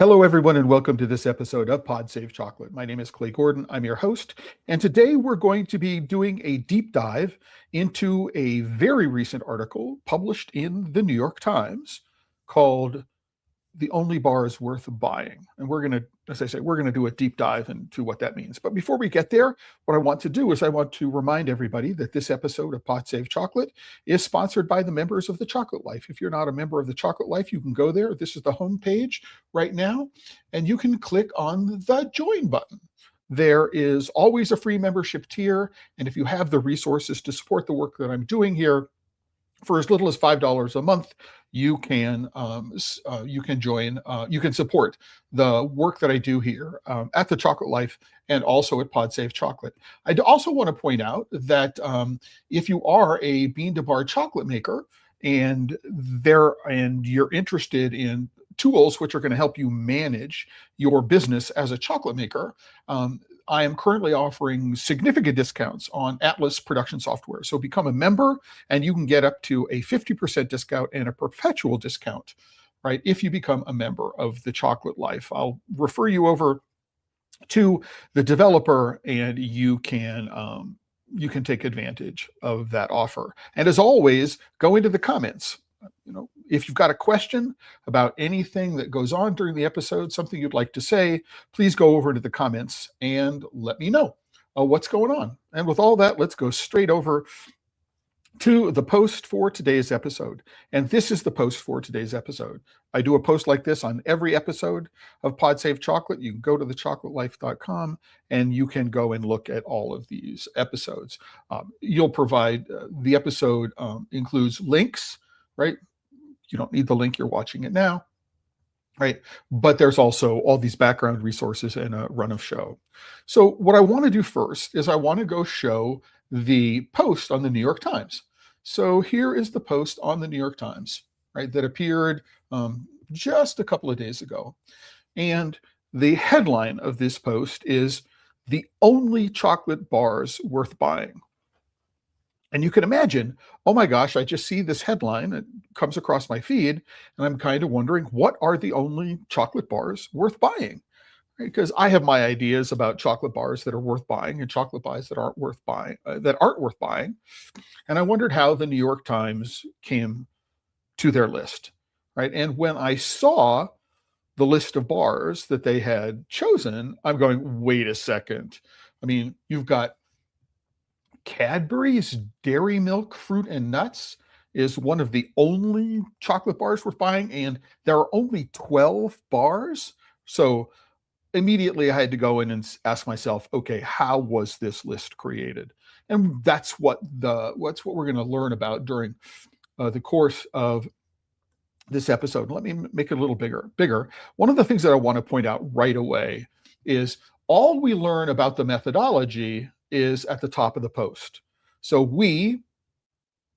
Hello, everyone, and welcome to this episode of Pod Save Chocolate. My name is Clay Gordon. I'm your host, and today we're going to be doing a deep dive into a very recent article published in the New York Times called "The Only Bars Worth Buying." And we're going to, as I say, we're going to do a deep dive into what that means. But before we get there, what I want to do is I want to remind everybody that this episode of Pod Save Chocolate is sponsored by the members of the Chocolate Life. If you're not a member of the Chocolate Life, you can go there. This is the homepage right now, and you can click on the join button. There is always a free membership tier, and if you have the resources to support the work that I'm doing here, for as little as $5 a month, you can join. You can support the work that I do here at the Chocolate Life and also at Pod Save Chocolate. I also want to point out that if you are a bean to bar chocolate maker and you're interested in tools which are going to help you manage your business as a chocolate maker, I am currently offering significant discounts on Atlas production software. So become a member and you can get up to a 50% discount and a perpetual discount, right? If you become a member of the Chocolate Life. I'll refer you over to the developer and you can take advantage of that offer. And as always, go into the comments. If you've got a question about anything that goes on during the episode, something you'd like to say, please go over into the comments and let me know what's going on. And with all that, let's go straight over to the post for today's episode. And this is the post for today's episode. I do a post like this on every episode of Pod Save Chocolate. You can go to thechocolatelife.com and you can go and look at all of these episodes. You'll provide, the episode includes links, right? You don't need the link, you're watching it now, right? But there's also all these background resources and a run of show. So what I want to do first is I want to go show the post on the New York Times. So here is the post on the New York Times, right, that appeared just a couple of days ago. And the headline of this post is "The Only Chocolate Bars Worth Buying." And you can imagine, oh my gosh, I just see this headline. It comes across my feed, and I'm kind of wondering, what are the only chocolate bars worth buying? Because I have my ideas about chocolate bars that are worth buying and chocolate bars that aren't worth buying. And I wondered how the New York Times came to their list, right? And when I saw the list of bars that they had chosen, I'm going, wait a second. I mean, you've got Cadbury's Dairy Milk Fruit and Nuts is one of the only chocolate bars worth buying, and there are only 12 bars. So immediately I had to go in and ask myself, okay, how was this list created? And that's what we're going to learn about during the course of this episode. Let me make it a little bigger. One of the things that I want to point out right away is all we learn about the methodology is at the top of the post. So we,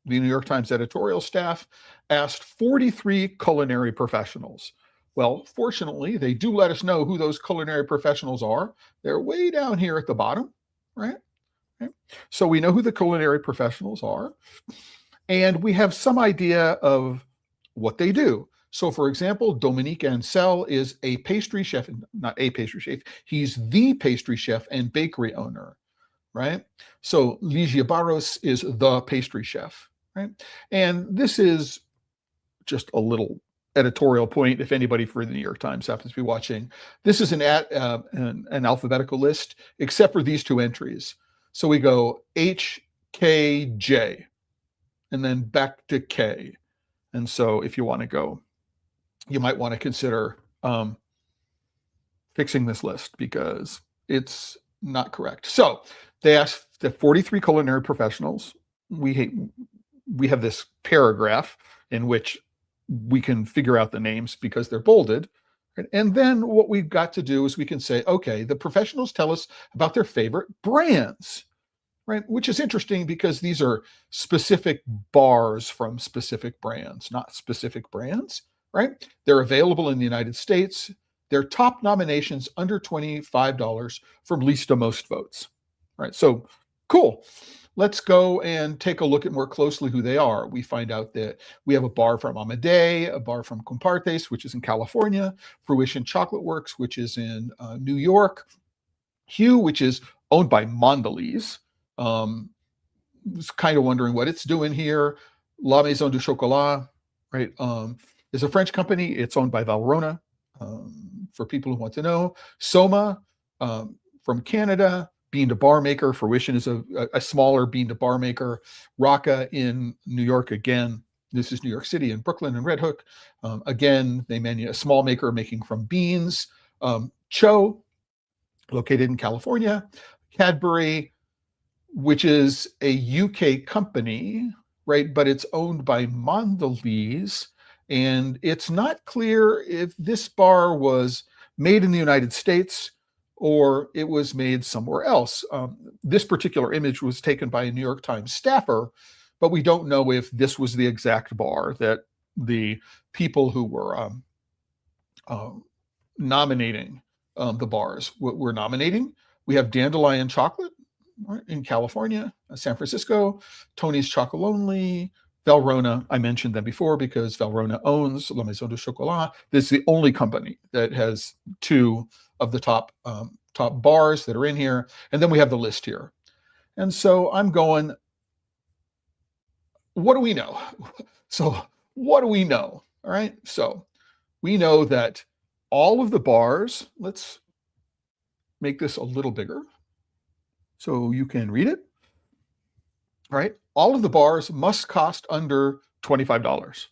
the New York Times editorial staff, asked 43 culinary professionals. Well, fortunately, they do let us know who those culinary professionals are. They're way down here at the bottom, right? So we know who the culinary professionals are, and we have some idea of what they do. So, for example, Dominique Ansel is a pastry chef, not a pastry chef, he's the pastry chef and bakery owner, right? So Ligia Barros is the pastry chef, right? And this is just a little editorial point, if anybody for the New York Times happens to be watching. This is an alphabetical list, except for these two entries. So we go H, K, J, and then back to K. And so if you want to go, you might want to consider fixing this list because it's not correct. So they asked the 43 culinary professionals. We have this paragraph in which we can figure out the names because they're bolded. And then what we've got to do is we can say, okay, the professionals tell us about their favorite brands, right? Which is interesting because these are specific bars from specific brands, not specific brands, right? They're available in the United States. Their top nominations under $25 from least to most votes, right? So Cool. Let's go and take a look at more closely who they are. We find out that we have a bar from Amade, a bar from Compartes, which is in California, Fruition Chocolate Works, which is in New York, Hue, which is owned by Mondelez. Was kind of wondering what it's doing here. La Maison du Chocolat, right, is a French company. It's owned by Valrhona, for people who want to know. Soma, from Canada. Bean to bar maker. Fruition is a smaller bean to bar maker. Rocca in New York again. This is New York City and Brooklyn and Red Hook. Again, they a small maker making from beans. Cho, located in California. Cadbury, which is a UK company, right? But it's owned by Mondelez. And it's not clear if this bar was made in the United States or it was made somewhere else. This particular image was taken by a New York Times staffer, but we don't know if this was the exact bar that the people who were nominating the bars were nominating. We have Dandelion Chocolate, right, in California, San Francisco, Tony's Chocolonely, Valrhona. I mentioned them before because Valrhona owns La Maison du Chocolat. This is the only company that has two of the top bars that are in here. And then we have the list here. And so I'm going, what do we know? So what do we know? All right. So we know that all of the bars, let's make this a little bigger so you can read it. All right. All of the bars must cost under $25,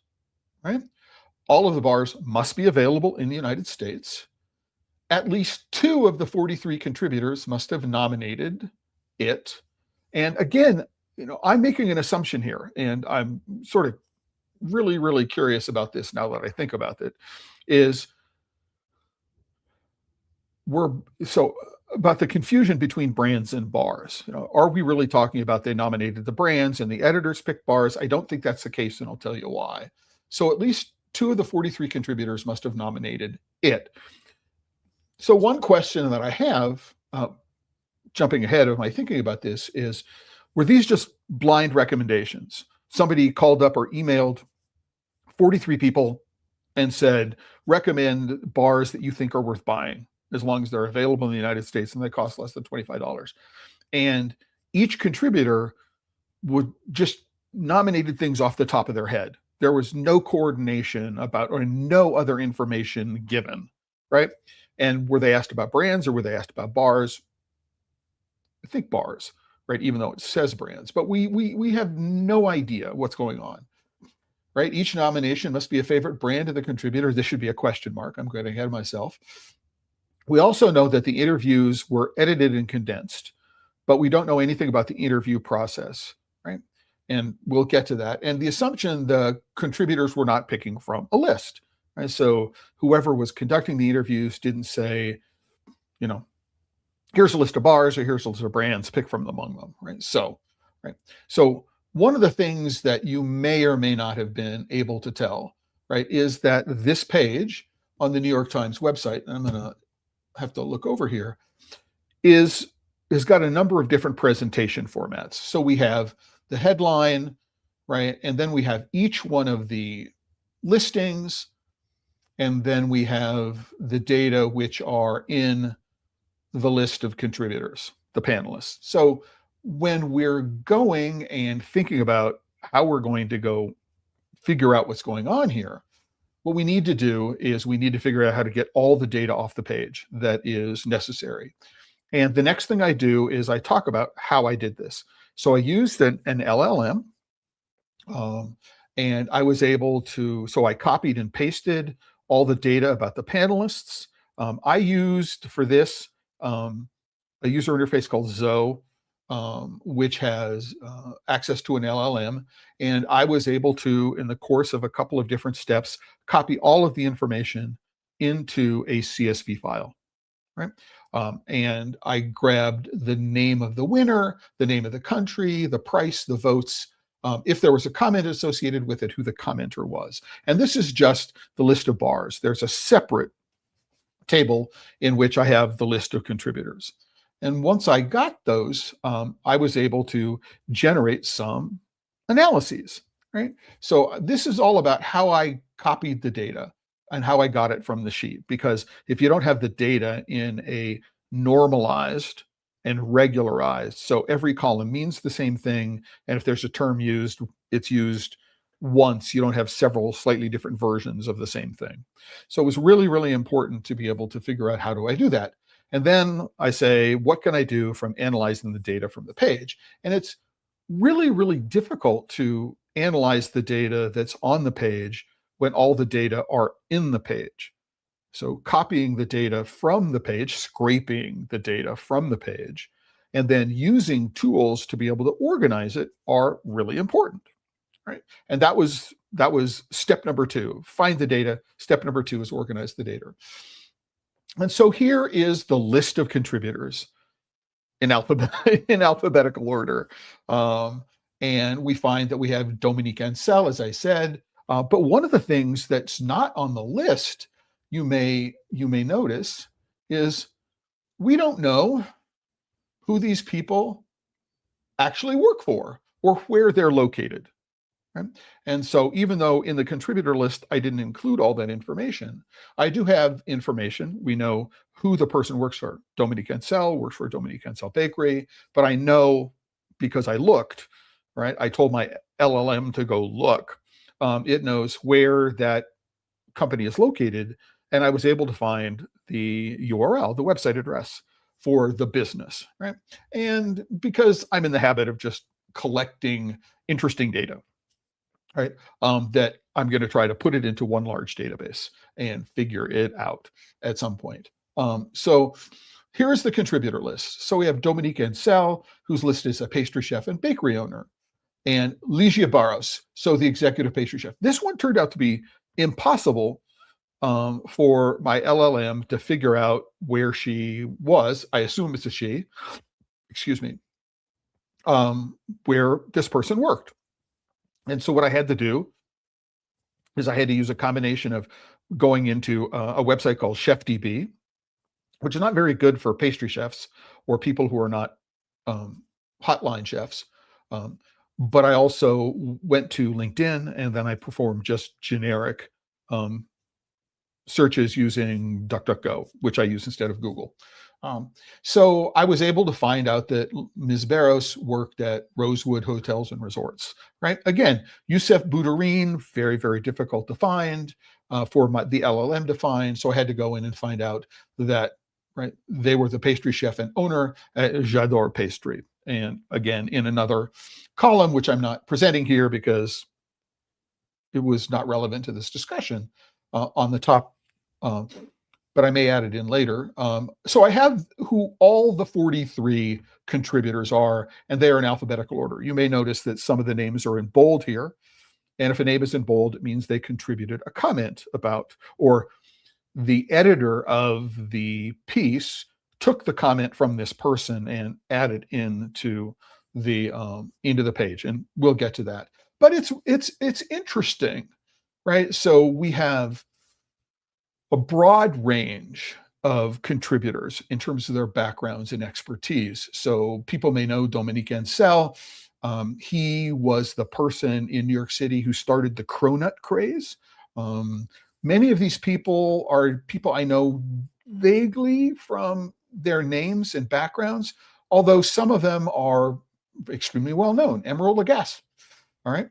right? All of the bars must be available in the United States. At least 2 of the 43 contributors must have nominated it. And again, I'm making an assumption here, and I'm sort of really, really curious about this now that I think about it, is about the confusion between brands and bars. Are we really talking about they nominated the brands and the editors picked bars? I don't think that's the case, and I'll tell you why. So at least 2 of the 43 contributors must have nominated it. So one question that I have, jumping ahead of my thinking about this, is, were these just blind recommendations? Somebody called up or emailed 43 people and said, recommend bars that you think are worth buying, as long as they're available in the United States and they cost less than $25. And each contributor would just nominated things off the top of their head. There was no coordination about, or no other information given, right? And were they asked about brands or were they asked about bars? I think bars, right? Even though it says brands, but we have no idea what's going on, right? Each nomination must be a favorite brand of the contributor. This should be a question mark. I'm getting ahead of myself. We also know that the interviews were edited and condensed, but we don't know anything about the interview process, right? And we'll get to that. And the assumption the contributors were not picking from a list, right? So whoever was conducting the interviews didn't say, here's a list of bars or here's a list of brands, pick from among them, right? So one of the things that you may or may not have been able to tell, right, is that this page on the New York Times website, and I'm going to have to look over here, has got a number of different presentation formats. So we have the headline, right? And then we have each one of the listings, and then we have the data which are in the list of contributors, the panelists. So when we're going and thinking about how we're going to go figure out what's going on here, what we need to do is we need to figure out how to get all the data off the page that is necessary. And the next thing I do is I talk about how I did this. So I used an LLM, and I was able to, so I copied and pasted all the data about the panelists. I used for this a user interface called Zoe, which has access to an LLM. And I was able to, in the course of a couple of different steps, copy all of the information into a CSV file, right? And I grabbed the name of the winner, the name of the country, the price, the votes, if there was a comment associated with it, who the commenter was. And this is just the list of bars. There's a separate table in which I have the list of contributors. And once I got those, I was able to generate some analyses, right? So this is all about how I copied the data and how I got it from the sheet. Because if you don't have the data in a normalized and regularized, so every column means the same thing, and if there's a term used, it's used once. You don't have several slightly different versions of the same thing. So it was really, really important to be able to figure out, how do I do that? And then I say, what can I do from analyzing the data from the page? And it's really, really difficult to analyze the data that's on the page when all the data are in the page. So copying the data from the page, scraping the data from the page, and then using tools to be able to organize it are really important, right? And that was step number 2. Find the data. Step number 2 is organize the data. And so here is the list of contributors in alphabetical order. And we find that we have Dominique Ansel, as I said. But one of the things that's not on the list, you may notice, is we don't know who these people actually work for or where they're located. Right? And so even though in the contributor list, I didn't include all that information, I do have information. We know who the person works for. Dominique Ansel works for Dominique Ansel Bakery, but I know because I looked, right? I told my LLM to go look. It knows where that company is located, and I was able to find the URL, the website address for the business, right? And because I'm in the habit of just collecting interesting data, right? That I'm going to try to put it into one large database and figure it out at some point. So here's the contributor list. So we have Dominique Ansel, who's listed as a pastry chef and bakery owner, and Ligia Barros, so the executive pastry chef. This one turned out to be impossible for my LLM to figure out where she was. I assume it's a she, excuse me, where this person worked. And so what I had to do is I had to use a combination of going into a website called ChefDB, which is not very good for pastry chefs or people who are not hotline chefs. But I also went to LinkedIn, and then I performed just generic searches using DuckDuckGo, which I use instead of Google. So I was able to find out that Ms. Barros worked at Rosewood Hotels and Resorts, right? Again, Youssef Boudarine, very, very difficult to find for the LLM to find. So I had to go in and find out that, right, they were the pastry chef and owner at J'adore Pastry. And again, in another column, which I'm not presenting here because it was not relevant to this discussion, on the top, but I may add it in later. So I have who all the 43 contributors are, and they are in alphabetical order. You may notice that some of the names are in bold here. And if a name is in bold, it means they contributed a comment about, or the editor of the piece took the comment from this person and added into the page. And we'll get to that. But it's interesting, right? So we have a broad range of contributors in terms of their backgrounds and expertise. So people may know Dominique Ansel. He was the person in New York City who started the cronut craze. Many of these people are people I know vaguely from their names and backgrounds, although some of them are extremely well known. Emerald Lagasse, all right,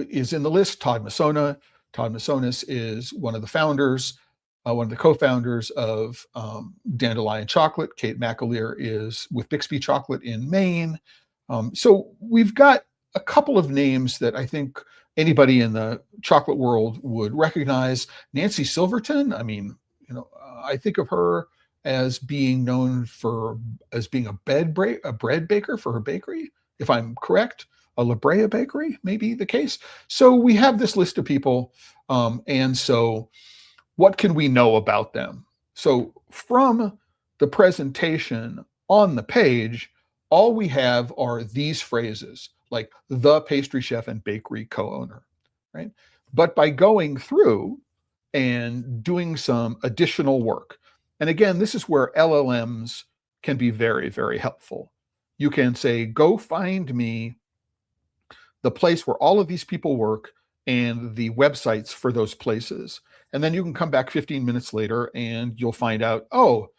is in the list. Todd Masona. Todd Masonis is one of the founders, one of the co-founders of Dandelion Chocolate. Kate McAleer is with Bixby Chocolate in Maine. So we've got a couple of names that I think anybody in the chocolate world would recognize. Nancy Silverton, I mean, I think of her as being known as being a bread baker for her bakery, if I'm correct. A La Brea bakery may be the case. So we have this list of people. And so what can we know about them? So from the presentation on the page, all we have are these phrases, like the pastry chef and bakery co-owner, right? But by going through and doing some additional work, and again, this is where LLMs can be very, very helpful. You can say, go find me the place where all of these people work and the websites for those places. And then you can come back 15 minutes later and you'll find out, oh,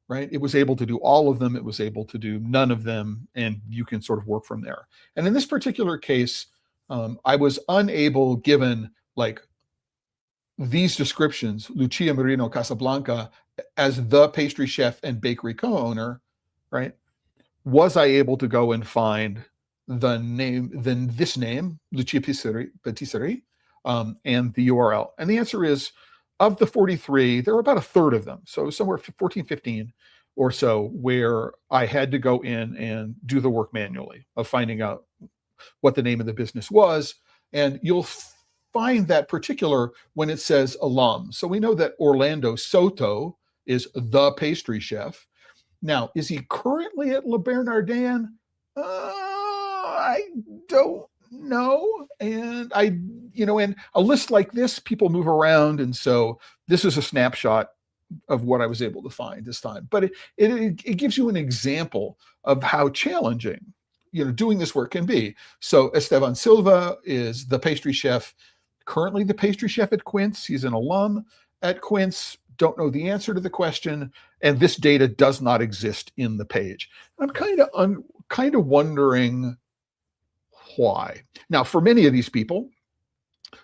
right, it was able to do all of them, it was able to do none of them, and you can sort of work from there. And in this particular case, I was unable, given like these descriptions, Lucia Marino Casablanca as the pastry chef and bakery co-owner, right? Was I able to go and find the name, then this name, Lucia Patisserie, and the URL? And the answer is, of the 43, there were about a third of them. So somewhere 14, 15 or so, where I had to go in and do the work manually of finding out what the name of the business was. And you'll find that particular when it says alum. So we know that Orlando Soto is the pastry chef. Now, is he currently at Le Bernardin? I don't know. And in a list like this, people move around. And so this is a snapshot of what I was able to find this time. But it gives you an example of how challenging, doing this work can be. So Esteban Silva is the pastry chef, currently the pastry chef at Quince. He's an alum at Quince. Don't know the answer to the question, and this data does not exist in the page. I'm kind of wondering why. Now, for many of these people,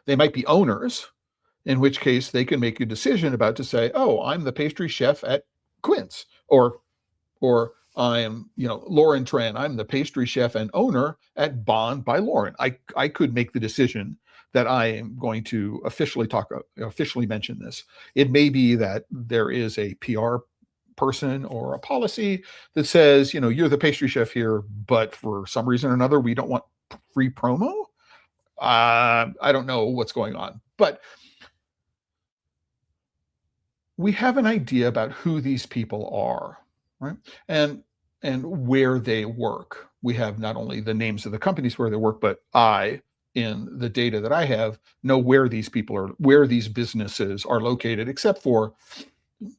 they might be owners, in which case they can make a decision about to say, oh, I'm the pastry chef at Quince, or I'm, Lauren Tran, I'm the pastry chef and owner at Bond by Lauren. I could make the decision that I am going to officially mention this. It may be that there is a PR person or a policy that says, you're the pastry chef here, but for some reason or another, we don't want free promo. I don't know what's going on, but we have an idea about who these people are, right? And where they work. We have not only the names of the companies where they work, but in the data that I have, know where these people are, where these businesses are located, except for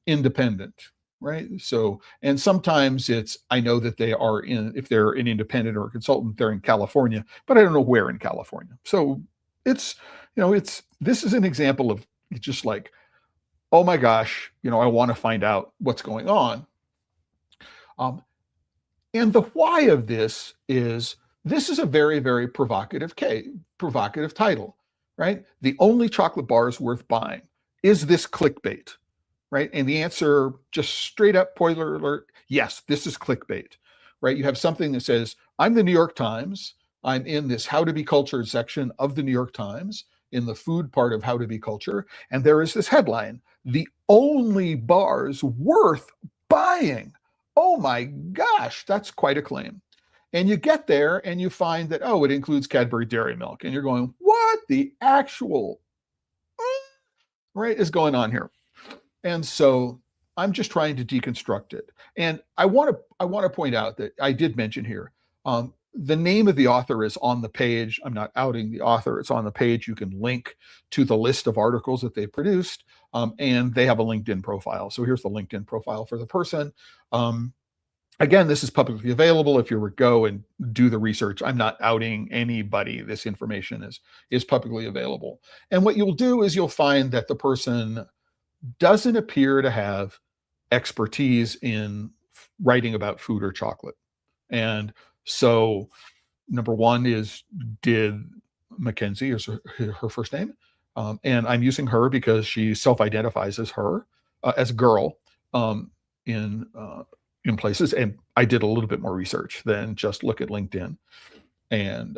independent, right? So, and sometimes I know that they are if they're an independent or a consultant, they're in California, but I don't know where in California. So this is an example of just like, oh my gosh, I want to find out what's going on. And the why of this is a very, very provocative title, right? The only chocolate bars worth buying. Is this clickbait, right? And the answer, just straight up spoiler alert, yes, this is clickbait, right? You have something that says, I'm the New York Times. I'm in this How to Be Cultured section of the New York Times, in the food part of How to Be Culture. And there is this headline, the only bars worth buying. Oh my gosh, that's quite a claim. And you get there and you find that, it includes Cadbury Dairy Milk. And you're going, what the actual, right, is going on here? And so I'm just trying to deconstruct it. And I want to point out that I did mention here, the name of the author is on the page. I'm not outing the author. It's on the page. You can link to the list of articles that they produced, and they have a LinkedIn profile. So here's the LinkedIn profile for the person. Again, this is publicly available. If you were to go and do the research, I'm not outing anybody. This information is publicly available. And what you'll do is you'll find that the person doesn't appear to have expertise in writing about food or chocolate. And so number one is, did Mackenzie, is her first name, and I'm using her because she self-identifies as her, as a girl, in places. And I did a little bit more research than just look at LinkedIn. And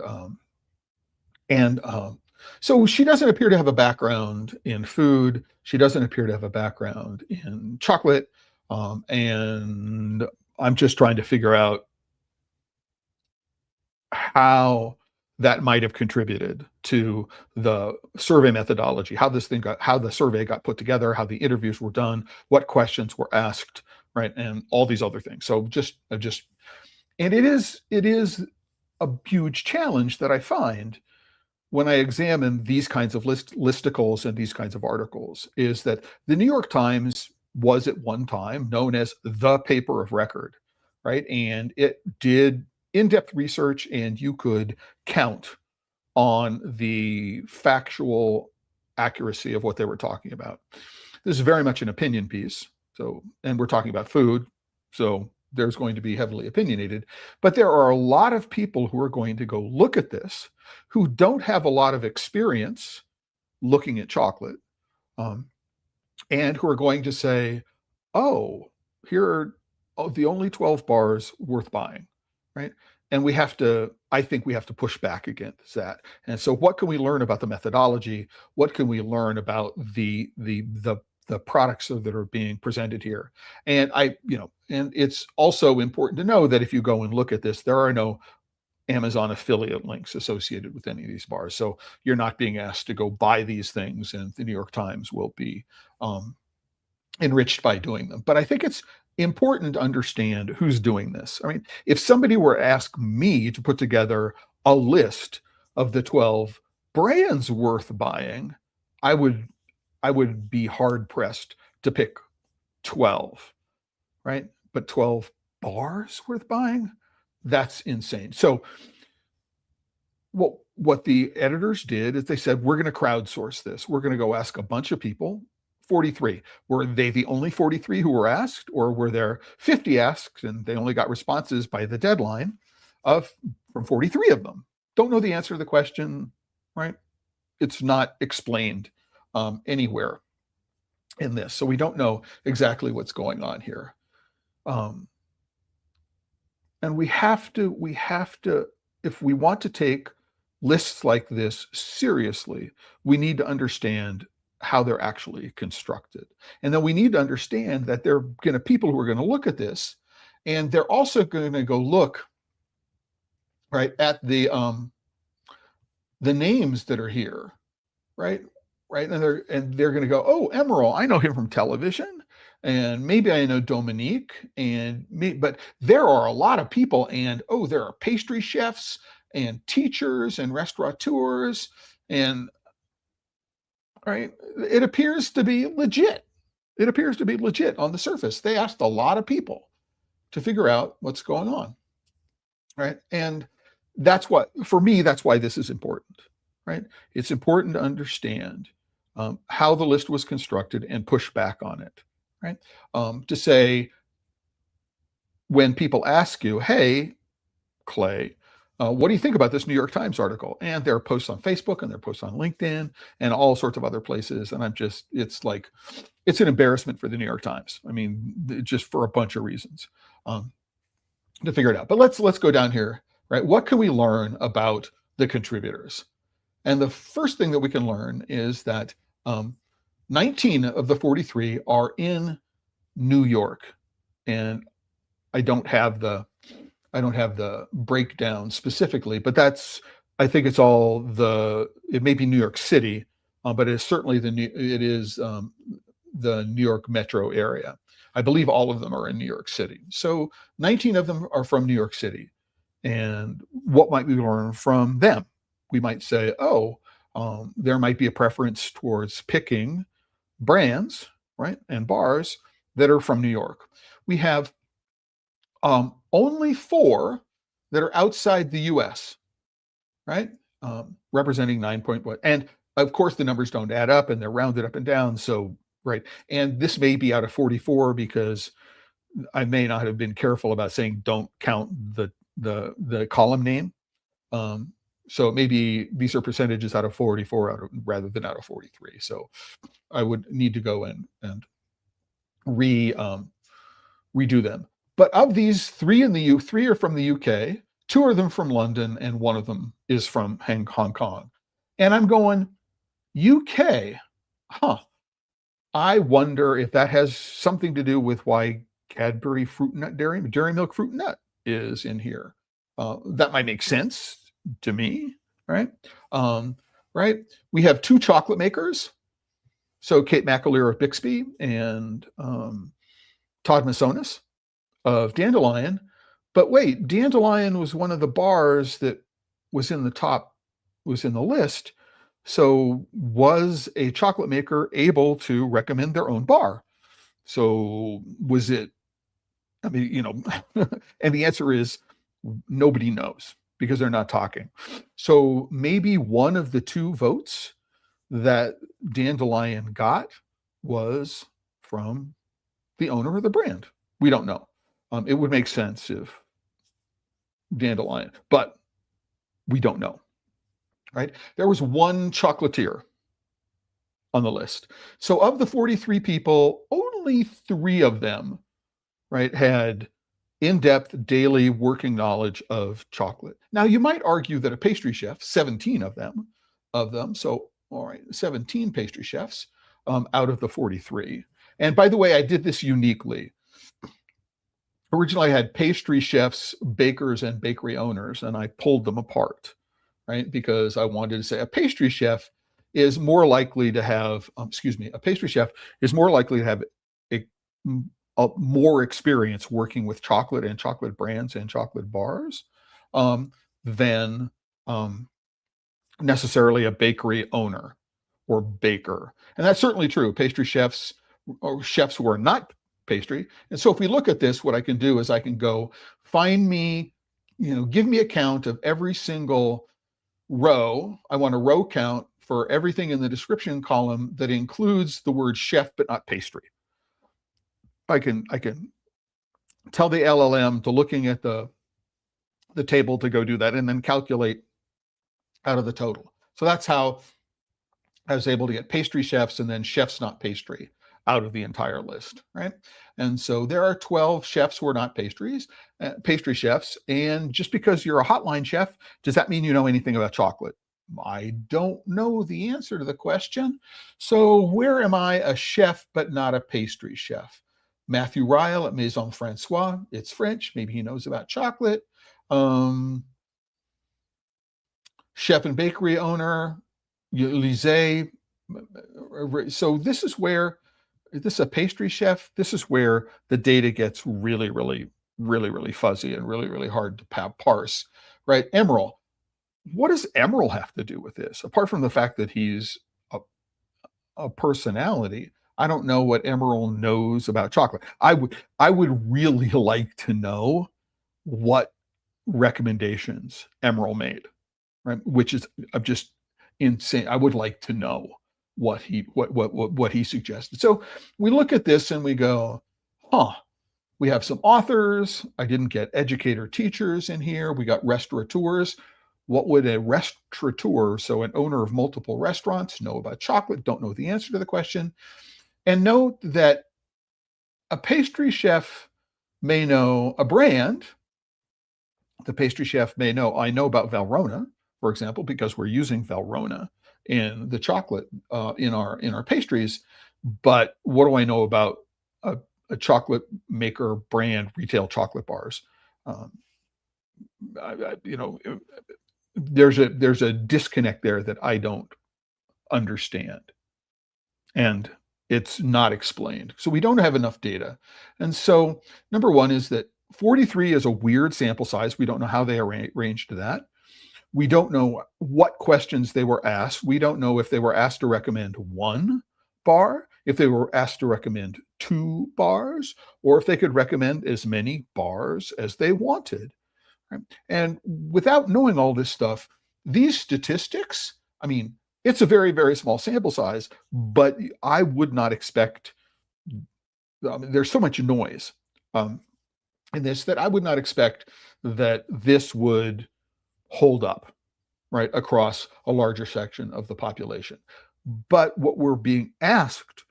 so she doesn't appear to have a background in food. She doesn't appear to have a background in chocolate. And I'm just trying to figure out how that might have contributed to the survey methodology, how the survey got put together, how the interviews were done, what questions were asked, right, and all these other things. So and it is a huge challenge that I find when I examine these kinds of listicles and these kinds of articles, is that the New York Times was at one time known as the paper of record. right? And it did in-depth research, and you could count on the factual accuracy of what they were talking about. This is very much an opinion piece. So, and we're talking about food. So there's going to be heavily opinionated, but there are a lot of people who are going to go look at this who don't have a lot of experience looking at chocolate, um, and who are going to say, oh, here are the only 12 bars worth buying, right? And I think we have to push back against that. And so what can we learn about the methodology? What can we learn about the products that are being presented here? And and it's also important to know that if you go and look at this, there are no Amazon affiliate links associated with any of these bars. So you're not being asked to go buy these things, and the New York Times will be enriched by doing them. But I think it's important to understand who's doing this. I mean, if somebody were to ask me to put together a list of the 12 brands worth buying, I would be hard pressed to pick 12, right? But 12 bars worth buying, that's insane. So what the editors did is they said, we're going to crowdsource this. We're going to go ask a bunch of people. 43. Were they the only 43 who were asked, or were there 50 asked and they only got responses by the deadline from 43 of them? Don't know the answer to the question, right? It's not explained anywhere in this. So we don't know exactly what's going on here. And we have to, if we want to take lists like this seriously, we need to understand how they're actually constructed. And then we need to understand that there are going to people who are going to look at this, and they're also going to go look right at the names that are here, right? Right. And they're going to go, oh, Emerald, I know him from television, and maybe I know Dominique, but there are a lot of people, and oh, there are pastry chefs and teachers and restaurateurs, and right, it appears to be legit. It appears to be legit on the surface. They asked a lot of people to figure out what's going on, right? And for me, that's why this is important, right? It's important to understand how the list was constructed and push back on it, right? To say, when people ask you, hey, Clay, what do you think about this New York Times article? And there are posts on Facebook, and there are posts on LinkedIn and all sorts of other places. And it's an embarrassment for the New York Times. I mean, just for a bunch of reasons to figure it out. But let's go down here, right? What can we learn about the contributors? And the first thing that we can learn is that 19 of the 43 are in New York. And I don't have the breakdown specifically, but I think it's it may be New York City, but it's certainly the New York metro area. I believe all of them are in New York City. So 19 of them are from New York City. And what might we learn from them? We might say, there might be a preference towards picking brands, right, and bars that are from New York. We have only 4 that are outside the US, right? Representing 9 point what? And of course, the numbers don't add up, and they're rounded up and down. So, right. And this may be out of 44 because I may not have been careful about saying don't count the column name. So maybe these are percentages out of 44 rather than out of 43. So I would need to go in and redo them. But of these, 3 are from the UK, 2 of them from London, and 1 of them is from Hong Kong. And I'm going, UK, I wonder if that has something to do with why Cadbury Fruit Nut Dairy Milk Fruit Nut is in here. That might make sense to me, right? Right. We have 2 chocolate makers. So Kate McAleer of Bixby and Todd Masonis of Dandelion. But wait, Dandelion was one of the bars that was in the list. So was a chocolate maker able to recommend their own bar? So was it I mean, and the answer is nobody knows because they're not talking. So maybe one of the two votes that Dandelion got was from the owner of the brand. We don't know. It would make sense if Dandelion, but we don't know, right? There was one chocolatier on the list. So of the 43 people, only 3 of them, right, had in-depth daily working knowledge of chocolate. Now you might argue that a pastry chef, 17 of them, so all right, 17 pastry chefs out of the 43. And by the way, I did this uniquely. Originally, I had pastry chefs, bakers, and bakery owners, and I pulled them apart, right? Because I wanted to say a pastry chef is more likely to have, a pastry chef is more likely to have a, more experience working with chocolate and chocolate brands and chocolate bars than necessarily a bakery owner or baker. And that's certainly true. Pastry chefs or chefs who are not pastry. And so if we look at this, what I can do is I can go find me, give me a count of every single row. I want a row count for everything in the description column that includes the word chef, but not pastry. I can tell the LLM to looking at the table to go do that and then calculate out of the total. So that's how I was able to get pastry chefs and then chefs not pastry out of the entire list, right? And so there are 12 chefs who are not pastry chefs. And just because you're a hotline chef, does that mean you know anything about chocolate? I don't know the answer to the question. So where am I a chef but not a pastry chef? Matthew Ryle at Maison Francois. It's French. Maybe he knows about chocolate. Chef and bakery owner, Lise. So this is a pastry chef. This is where the data gets really, really, really, really fuzzy and really, really hard to parse, right? Emerald. What does Emerald have to do with this? Apart from the fact that he's a personality, I don't know what Emerald knows about chocolate. I would really like to know what recommendations Emerald made, right? Which is just insane. I would like to know what he suggested. So we look at this and we go, we have some authors. I didn't get educator teachers in here. We got restaurateurs. What would a restaurateur, so an owner of multiple restaurants, know about chocolate? Don't know the answer to the question. And note that a pastry chef may know a brand. The pastry chef may know, I know about Valrhona, for example, because we're using Valrhona in the chocolate in our pastries. But what do I know about a chocolate maker brand retail chocolate bars? There's a disconnect there that I don't understand, and it's not explained. So we don't have enough data. And so number one is that 43 is a weird sample size. We don't know how they arranged that. We don't know what questions they were asked. We don't know if they were asked to recommend one bar, if they were asked to recommend 2 bars, or if they could recommend as many bars as they wanted. Right? And without knowing all this stuff, these statistics, I mean, it's a very, very small sample size, but I would not expect, there's so much noise in this that I would not expect that this would hold up, right, across a larger section of the population. But what we're being asked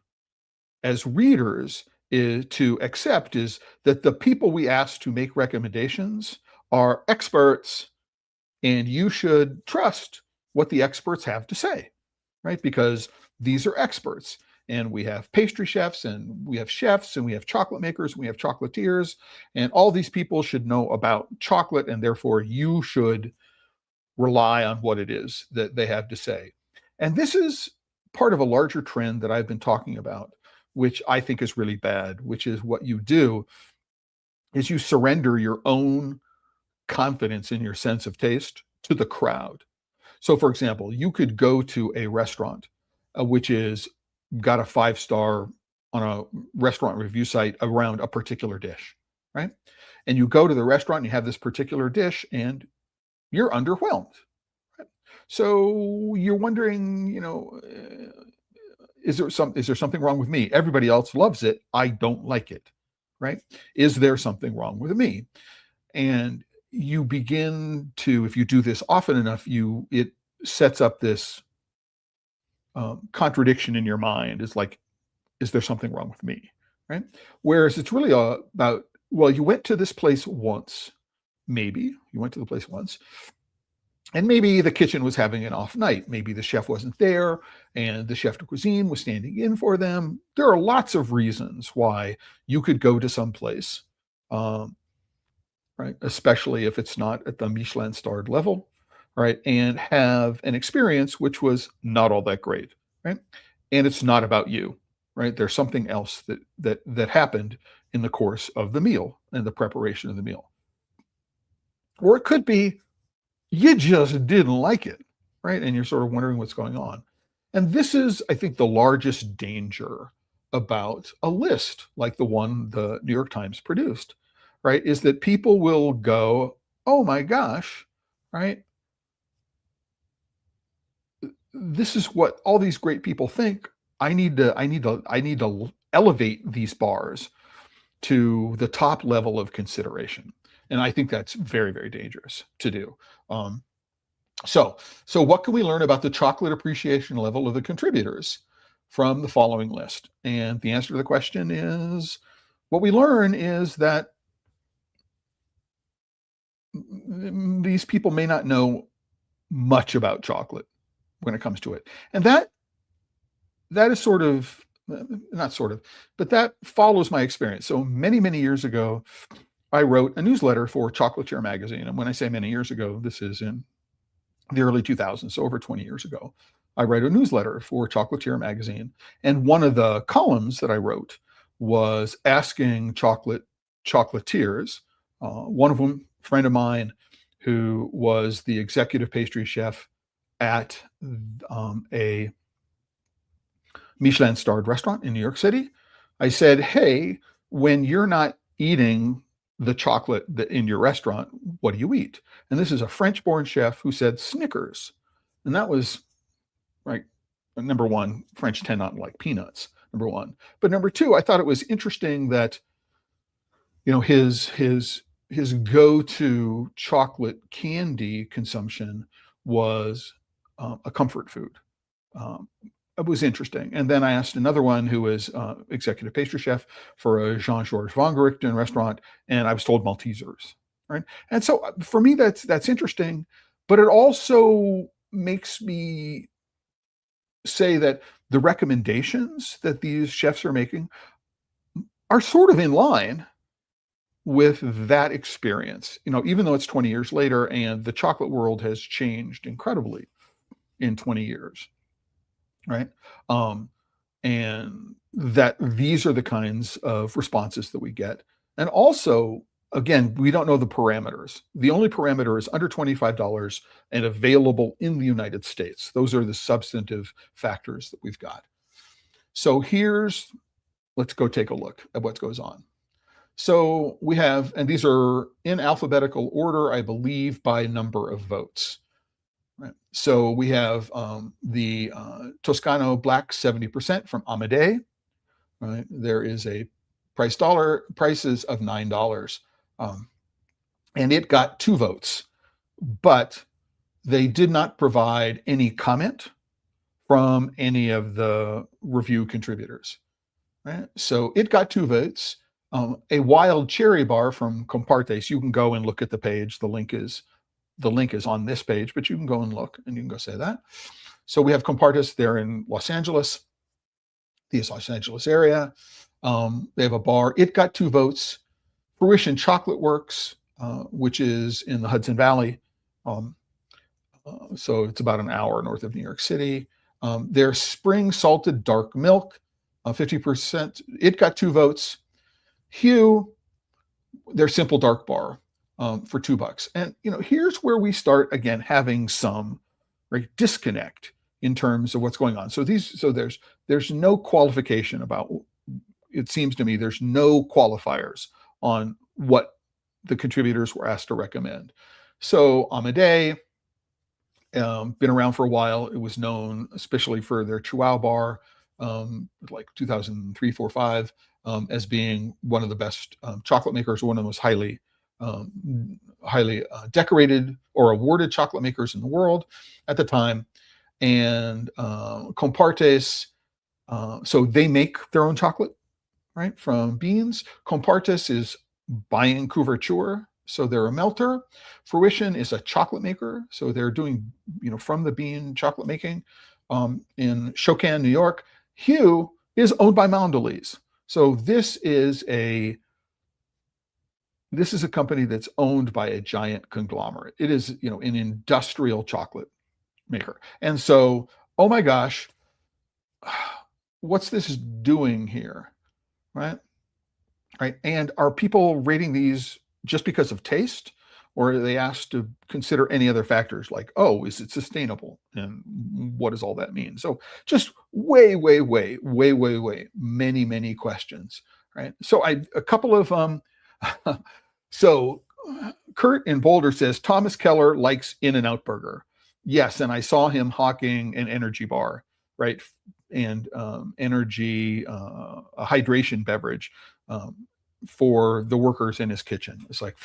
as readers is to accept is that the people we ask to make recommendations are experts, and you should trust what the experts have to say, right? Because these are experts. And we have pastry chefs, and we have chefs, and we have chocolate makers, and we have chocolatiers, and all these people should know about chocolate, and therefore you should rely on what it is that they have to say. And this is part of a larger trend that I've been talking about, which I think is really bad, which is what you do is you surrender your own confidence in your sense of taste to the crowd. So for example, you could go to a restaurant which is got a 5-star on a restaurant review site around a particular dish, right? And you go to the restaurant and you have this particular dish and you're underwhelmed. Right? So you're wondering, is there something wrong with me? Everybody else loves it. I don't like it, right? Is there something wrong with me? And you begin to, if you do this often enough, it sets up this contradiction in your mind. It's like, is there something wrong with me, right? Whereas it's really about, well, you went to this place once, maybe you went to the place once, and maybe the kitchen was having an off night. Maybe the chef wasn't there and the chef de cuisine was standing in for them. There are lots of reasons why you could go to some place, right? Especially if it's not at the Michelin starred level, right? And have an experience which was not all that great, right? And it's not about you, right? There's something else that happened in the course of the meal and the preparation of the meal. Or it could be you just didn't like it, right? And you're sort of wondering what's going on. And this is, I think, the largest danger about a list like the one the New York Times produced, right? Is that people will go, oh my gosh, right? This is what all these great people think. I need to elevate these bars to the top level of consideration. And I think that's very, very dangerous to do. So what can we learn about the chocolate appreciation level of the contributors from the following list? And the answer to the question is, what we learn is that these people may not know much about chocolate when it comes to it. And that is sort of, not sort of, but that follows my experience. So many, many years ago, I wrote a newsletter for Chocolatier magazine. And when I say many years ago, this is in the early 2000s, so over 20 years ago. I wrote a newsletter for Chocolatier magazine. And one of the columns that I wrote was asking chocolatiers, one of them, a friend of mine, who was the executive pastry chef at a Michelin starred restaurant in New York City. I said, hey, when you're not eating the chocolate in your restaurant, what do you eat? And this is a French-born chef who said Snickers. And that was, right, number one, French tend not to like peanuts, number one. But number two, I thought it was interesting that, his go-to chocolate candy consumption was a comfort food. It was interesting. And then I asked another one who was executive pastry chef for a Jean-Georges Vongerichten restaurant, and I was told Maltesers, right? And so for me, that's interesting, but it also makes me say that the recommendations that these chefs are making are sort of in line with that experience, even though it's 20 years later and the chocolate world has changed incredibly in 20 years. Right. And that these are the kinds of responses that we get. And also, again, we don't know the parameters. The only parameter is under $25 and available in the United States. Those are the substantive factors that we've got. So let's go take a look at what goes on. So we have, and these are in alphabetical order, I believe, by number of votes. Right. So we have the Toscano Black 70% from Amade. Right. There is a prices of $9. And it got 2 votes, but they did not provide any comment from any of the review contributors. Right. So it got 2 votes. A wild cherry bar from Compartes. You can go and look at the page. The link is on this page, but you can go and look and you can go say that. So we have Compartes there in Los Angeles, the Los Angeles area. They have a bar. It got 2 votes. Fruition Chocolate Works, which is in the Hudson Valley. So it's about an hour north of New York City. Their spring salted dark milk, 50%. It got 2 votes. Hue, their simple dark bar, for $2. And here's where we start again having some disconnect in terms of what's going on. So there's no qualification about, it seems to me there's no qualifiers on what the contributors were asked to recommend. So Amade, been around for a while. It was known especially for their Chihuahua bar, like 2003, 4, 5, as being one of the best chocolate makers, one of the most highly decorated or awarded chocolate makers in the world at the time. And Compartes, so they make their own chocolate, right, from beans. Compartes is buying couverture, so they're a melter. Fruition is a chocolate maker, so they're doing, from the bean chocolate making. In Spokane, New York, Hue is owned by Mondelez. So this is a company that's owned by a giant conglomerate. It is, an industrial chocolate maker. And so, oh my gosh, what's this doing here? Right? Right. And are people rating these just because of taste? Or are they asked to consider any other factors like, oh, is it sustainable? And what does all that mean? So just way, many, many questions. Right. So a couple of so Kurt in Boulder says Thomas Keller likes In-N-Out Burger. Yes, and I saw him hawking an energy bar, right? And energy, a hydration beverage for the workers in his kitchen. It's like,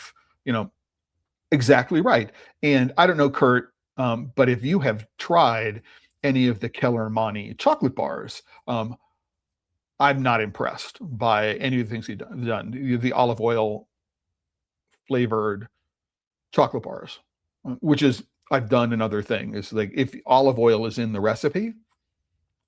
exactly right. And I don't know, Kurt, but if you have tried any of the Keller Monty chocolate bars, I'm not impressed by any of the things he's done. The olive oil flavored chocolate bars, which is I've done another thing. Is like if olive oil is in the recipe,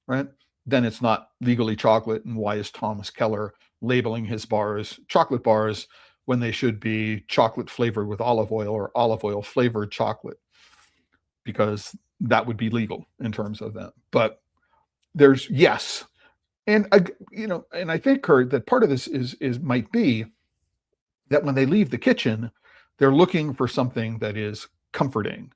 right, then it's not legally chocolate. And why is Thomas Keller labeling his bars chocolate bars when they should be chocolate flavored with olive oil or olive oil flavored chocolate? Because that would be legal in terms of that. But there's yes. And and I think, Kurt, that part of this is might be that when they leave the kitchen, they're looking for something that is comforting,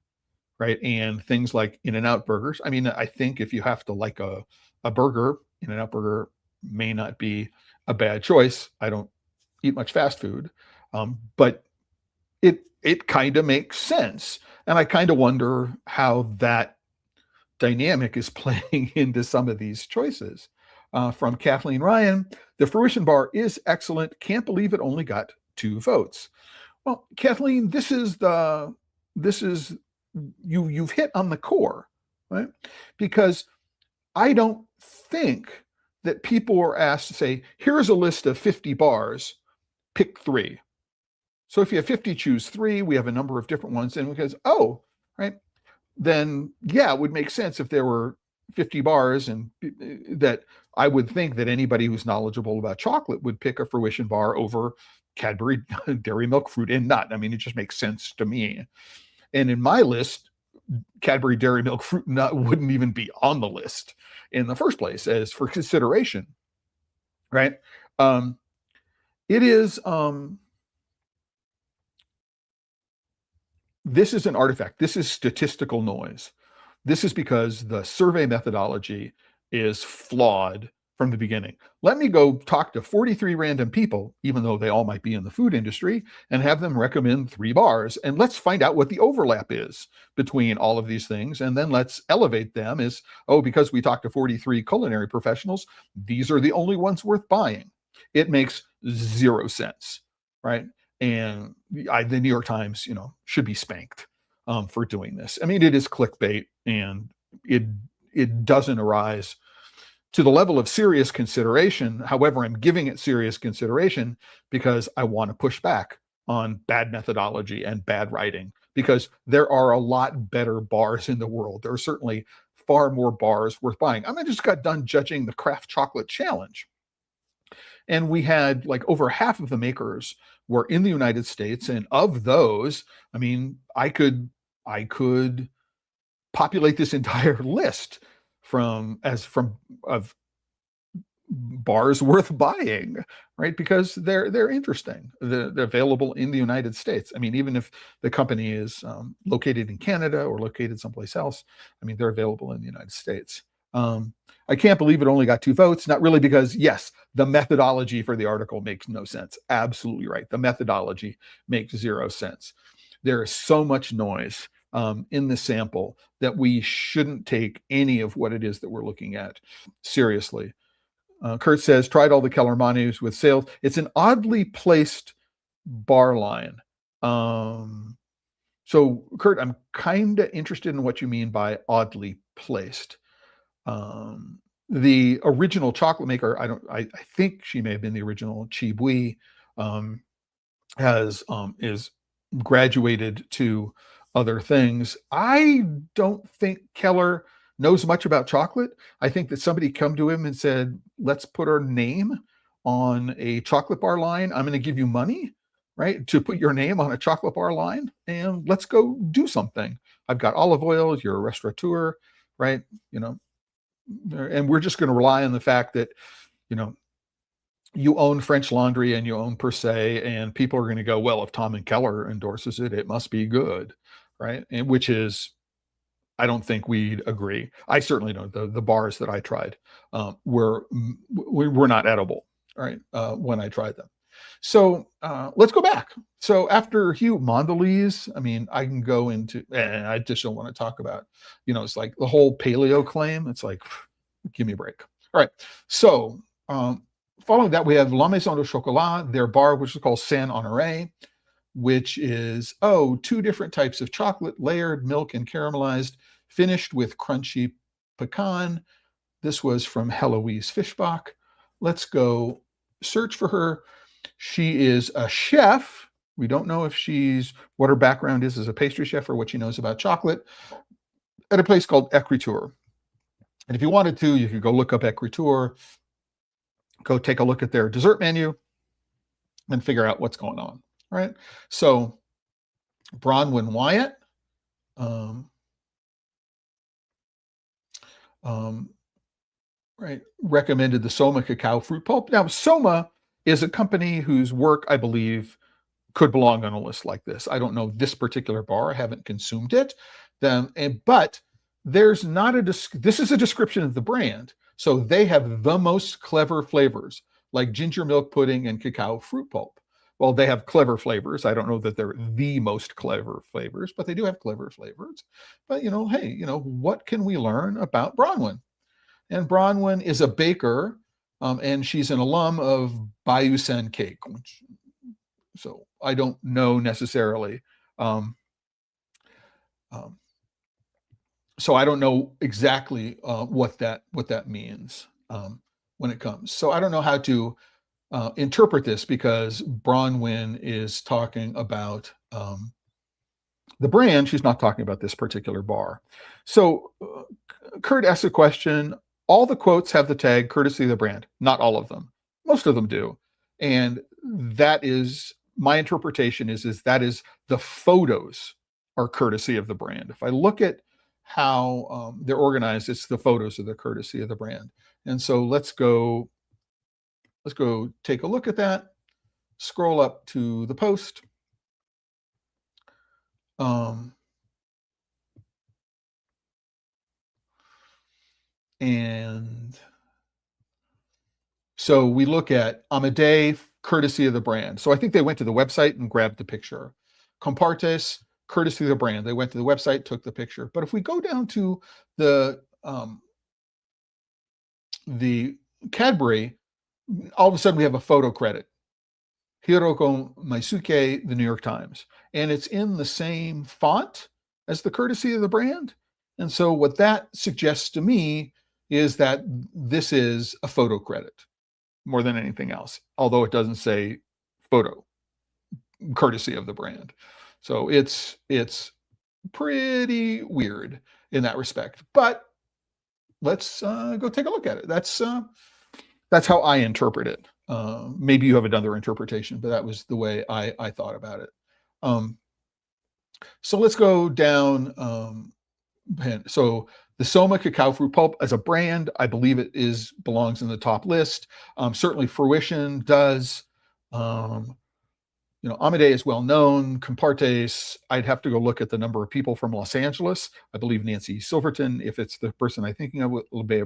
right? And things like In-N-Out burgers. I mean, I think if you have to like a burger, In-N-Out burger may not be a bad choice. I don't eat much fast food, but it kind of makes sense. And I kind of wonder how that dynamic is playing into some of these choices. From Kathleen Ryan, the Fruition Bar is excellent. Can't believe it only got 2 votes. Well, Kathleen, you've hit on the core, right? Because I don't think that people are asked to say, here's a list of 50 bars, pick 3. So if you have 50, choose 3. We have a number of different ones. And because, right, then yeah, it would make sense if there were 50 bars, and that I would think that anybody who's knowledgeable about chocolate would pick a Fruition bar over Cadbury Dairy Milk Fruit and Nut. I mean, it just makes sense to me. And in my list, Cadbury Dairy Milk Fruit and Nut wouldn't even be on the list in the first place as for consideration, right? It is this is an artifact. This is statistical noise. This is because the survey methodology is flawed from the beginning. Let me go talk to 43 random people, even though they all might be in the food industry, and have them recommend 3 bars. And let's find out what the overlap is between all of these things. And then let's elevate them as, because we talked to 43 culinary professionals, these are the only ones worth buying. It makes 0 sense, right? And the New York Times, should be spanked for doing this. I mean, it is clickbait, and it doesn't arise to the level of serious consideration. However, I'm giving it serious consideration because I want to push back on bad methodology and bad writing, because there are a lot better bars in the world. There are certainly far more bars worth buying. I just got done judging the Kraft Chocolate Challenge, and we had like over half of the makers were in the United States. And of those, I mean, I could populate this entire list of bars worth buying, right? Because they're interesting. They're available in the United States. I mean, even if the company is located in Canada or located someplace else, I mean, they're available in the United States. I can't believe it only got 2 votes. Not really, because yes, the methodology for the article makes no sense. Absolutely right. The methodology makes 0 sense. There is so much noise in the sample that we shouldn't take any of what it is that we're looking at seriously. Kurt says, tried all the Kellermanis with sales. It's an oddly placed bar line. So, Kurt, I'm kind of interested in what you mean by oddly placed. The original chocolate maker, I think she may have been the original Chi Bui, is graduated to other things. I don't think Keller knows much about chocolate. I think that somebody come to him and said, let's put our name on a chocolate bar line. I'm going to give you money, right, to put your name on a chocolate bar line, and let's go do something. I've got olive oil. You're a restaurateur, right? And we're just going to rely on the fact that, you own French Laundry and you own Per Se, and people are going to go, well, if Tom and Keller endorses it, it must be good, right? And which is, I don't think we'd agree. I certainly don't. The bars that I tried were not edible, right? When I tried them. So let's go back. So after Hugh Mondelez, I mean, I can go into, and I just don't want to talk about, it's like the whole paleo claim. It's like, give me a break. All right. So following that, we have La Maison de Chocolat, their bar, which is called Saint Honoré, which is, 2 different types of chocolate, layered, milk, and caramelized, finished with crunchy pecan. This was from Heloise Fischbach. Let's go search for her. She is a chef. We don't know if what her background is as a pastry chef or what she knows about chocolate, at a place called Écriture. And if you wanted to, you could go look up Écriture, go take a look at their dessert menu, and figure out what's going on. Right. So Bronwyn Wyatt, right, recommended the Soma cacao fruit pulp. Now, Soma is a company whose work, I believe, could belong on a list like this. I don't know this particular bar. I haven't consumed it. But there's not this is a description of the brand. So they have the most clever flavors, like ginger milk pudding and cacao fruit pulp. Well, they have clever flavors. I don't know that they're the most clever flavors, but they do have clever flavors. But, hey, what can we learn about Bronwyn? And Bronwyn is a baker, and she's an alum of Bayou Sen Cake. So I don't know necessarily. So I don't know exactly what that means when it comes. So I don't know how to interpret this, because Bronwyn is talking about the brand. She's not talking about this particular bar. So Kurt asked a question. All the quotes have the tag courtesy of the brand. Not all of them. Most of them do. And that is my interpretation is that is the photos are courtesy of the brand. If I look at how they're organized, it's the photos of the courtesy of the brand. And so let's go take a look at that. Scroll up to the post. And so we look at Amade, courtesy of the brand. So I think they went to the website and grabbed the picture. Compartes, courtesy of the brand. They went to the website, took the picture. But if we go down to the Cadbury, all of a sudden we have a photo credit. Hiroko Maisuke, the New York Times. And it's in the same font as the courtesy of the brand. And so what that suggests to me is that this is a photo credit more than anything else, although it doesn't say photo, courtesy of the brand. So it's pretty weird in that respect. But let's go take a look at it. That's how I interpret it. Maybe you have another interpretation, but that was the way I thought about it. So let's go down. So the Soma cacao fruit pulp as a brand, I believe it belongs in the top list. Certainly Fruition does. Amade is well known. Compartes, I'd have to go look at the number of people from Los Angeles. I believe Nancy Silverton, if it's the person I'm thinking of, with La Brea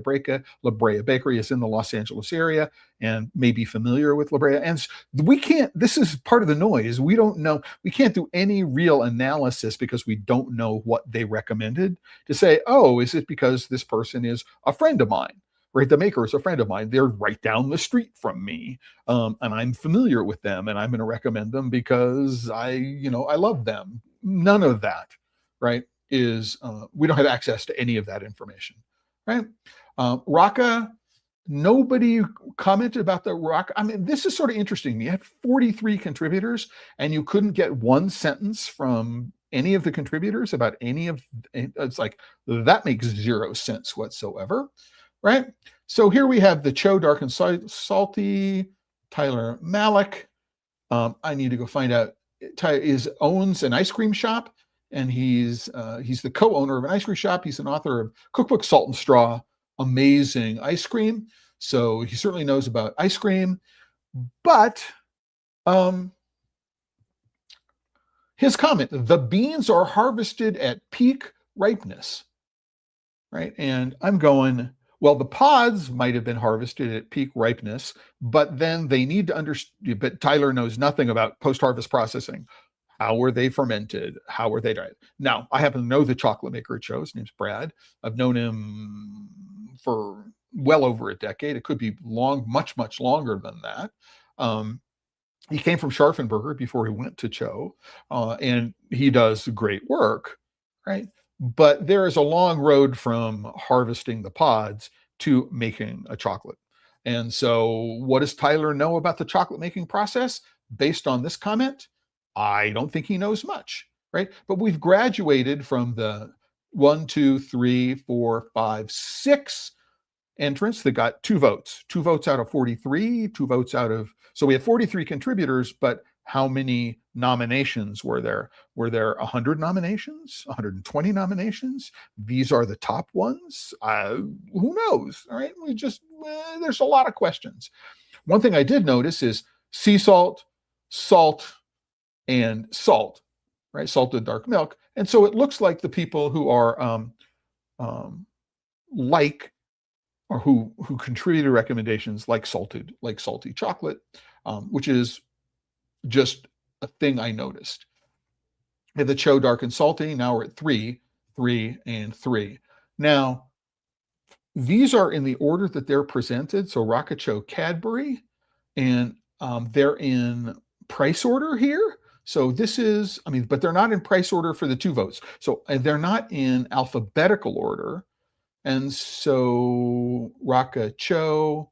Bakery is in the Los Angeles area and may be familiar with La Brea. And we can't, this is part of the noise. We don't know, we can't do any real analysis because we don't know what they recommended to say, oh, is it because this person is a friend of mine? Right, the maker is a friend of mine. They're right down the street from me, and I'm familiar with them, and I'm going to recommend them because I love them. None of that, right? Is we don't have access to any of that information, right? Raqqa, nobody commented about the Raqqa. I mean, this is sort of interesting. You had 43 contributors, and you couldn't get one sentence from any of the contributors about any of. It's like that makes zero sense whatsoever. Right? So here we have the Cho Dark and Salty, Tyler Malik. I need to go find out. Owns an ice cream shop, and he's the co-owner of an ice cream shop. He's an author of Cookbook Salt and Straw, amazing ice cream. So he certainly knows about ice cream. But his comment: the beans are harvested at peak ripeness. Right, and I'm going, well, the pods might have been harvested at peak ripeness, but then they need to understand, but Tyler knows nothing about post-harvest processing. How were they fermented? How were they dried? Now, I happen to know the chocolate maker at Cho. His name's Brad. I've known him for well over a decade. It could be much, much longer than that. He came from Scharfenberger before he went to Cho, and he does great work, right? But there is a long road from harvesting the pods to making a chocolate. And so what does Tyler know about the chocolate making process? Based on this comment, I don't think he knows much, right? But we've graduated from the 1, 2, 3, 4, 5, 6 entrants that got 2 votes out of 43, 2 votes out of, so we have 43 contributors, but how many nominations were there? Were there 100 nominations, 120 nominations? These are the top ones. Who knows? All right, there's a lot of questions. One thing I did notice is sea salt, salt, and salt, right? Salted dark milk. And so it looks like the people who are or who contributed recommendations like salty chocolate, which is just a thing I noticed. At the Cho Dark and Salty, now we're at 3, 3, and 3. Now, these are in the order that they're presented. So Raqqa, Cho, Cadbury, and they're in price order here. So this is, but they're not in price order for the 2 votes. So they're not in alphabetical order. And so Raqqa, Cho,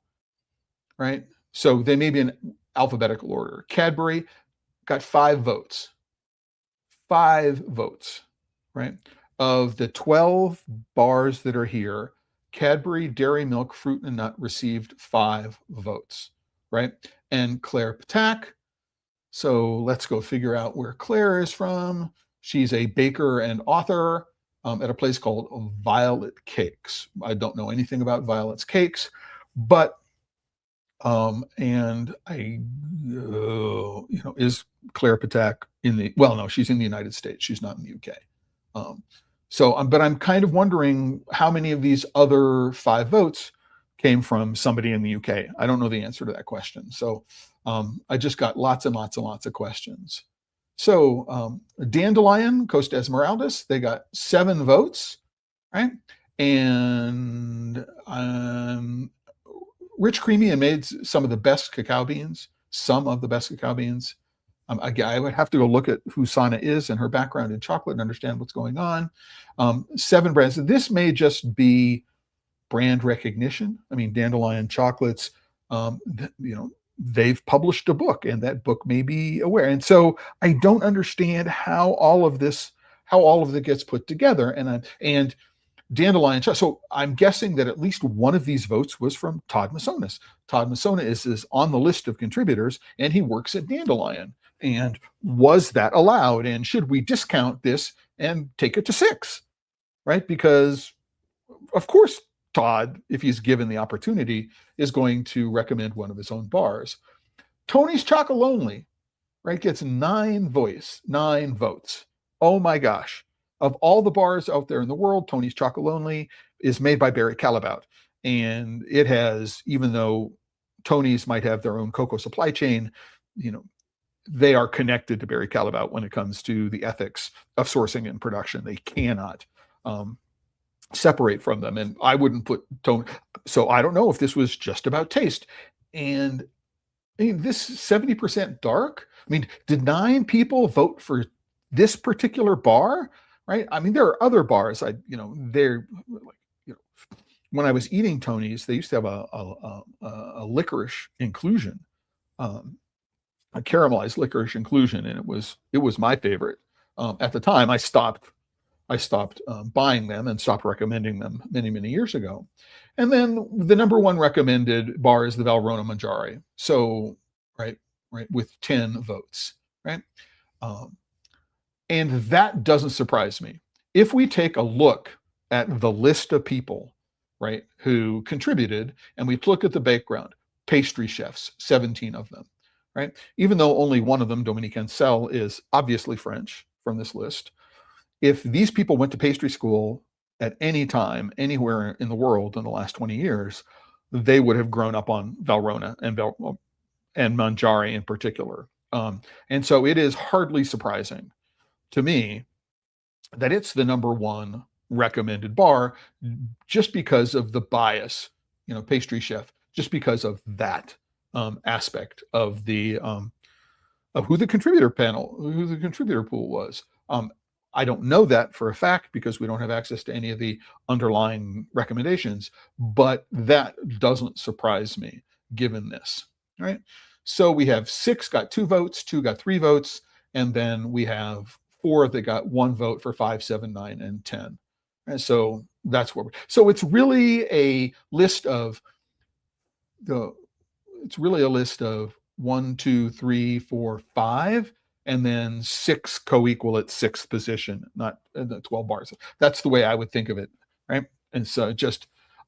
right? So they may be in alphabetical order. Cadbury got 5 votes. 5 votes, right? Of the 12 bars that are here, Cadbury Dairy Milk Fruit and Nut received 5 votes, right? And Claire Patak. So let's go figure out where Claire is from. She's a baker and author at a place called Violet Cakes. I don't know anything about Violet's Cakes, but and is Claire Patak she's in the United States. She's not in the UK. But I'm kind of wondering how many of these other 5 votes came from somebody in the UK. I don't know the answer to that question. So I just got lots and lots and lots of questions. So Dandelion, Costa Esmeraldas, they got 7 votes, right? And Rich Creamy and made some of the best cacao beans. I would have to go look at who Sana is and her background in chocolate and understand what's going on. 7 brands. This may just be brand recognition. Dandelion Chocolates, they've published a book, and that book may be aware. And so I don't understand how all of it gets put together. And Dandelion. So I'm guessing that at least one of these votes was from Todd Masonis. Todd Masonis is on the list of contributors, and he works at Dandelion. And was that allowed? And should we discount this and take it to 6? Right? Because, of course, Todd, if he's given the opportunity, is going to recommend one of his own bars. Tony's Chocolonely. right, gets 9 votes. Oh my gosh. Of all the bars out there in the world, Tony's Chocolonely is made by Barry Callebaut. And it has, even though Tony's might have their own cocoa supply chain, they are connected to Barry Callebaut when it comes to the ethics of sourcing and production. They cannot separate from them. And I wouldn't put Tony. So I don't know if this was just about taste. And I mean, this 70% dark. I mean, did 9 people vote for this particular bar? Right. I mean, there are other bars. They're like, when I was eating Tony's, they used to have a licorice inclusion, a caramelized licorice inclusion, and it was my favorite. At the time, I stopped buying them and stopped recommending them many years ago. And then the number one recommended bar is the Valrhona Mangiare. So right, with 10 votes, right? And that doesn't surprise me. If we take a look at the list of people, right, who contributed, and we look at the background, pastry chefs, 17 of them, right? Even though only one of them, Dominique Ancel, is obviously French from this list. If these people went to pastry school at any time, anywhere in the world in the last 20 years, they would have grown up on Valrhona and Mangiare in particular. And so it is hardly surprising to me that it's the number one recommended bar just because of the bias, pastry chef, just because of that aspect of the of who the contributor pool was. I don't know that for a fact because we don't have access to any of the underlying recommendations, but that doesn't surprise me given this, right? So we have 6 got 2 votes, 2 got 3 votes, and then we have 4 that got 1 vote for 5, 7, 9, and 10. And so that's where so it's really a list of 1, 2, 3, 4, 5, and then 6 co-equal at 6th position, not the 12 bars. That's the way I would think of it, right? And so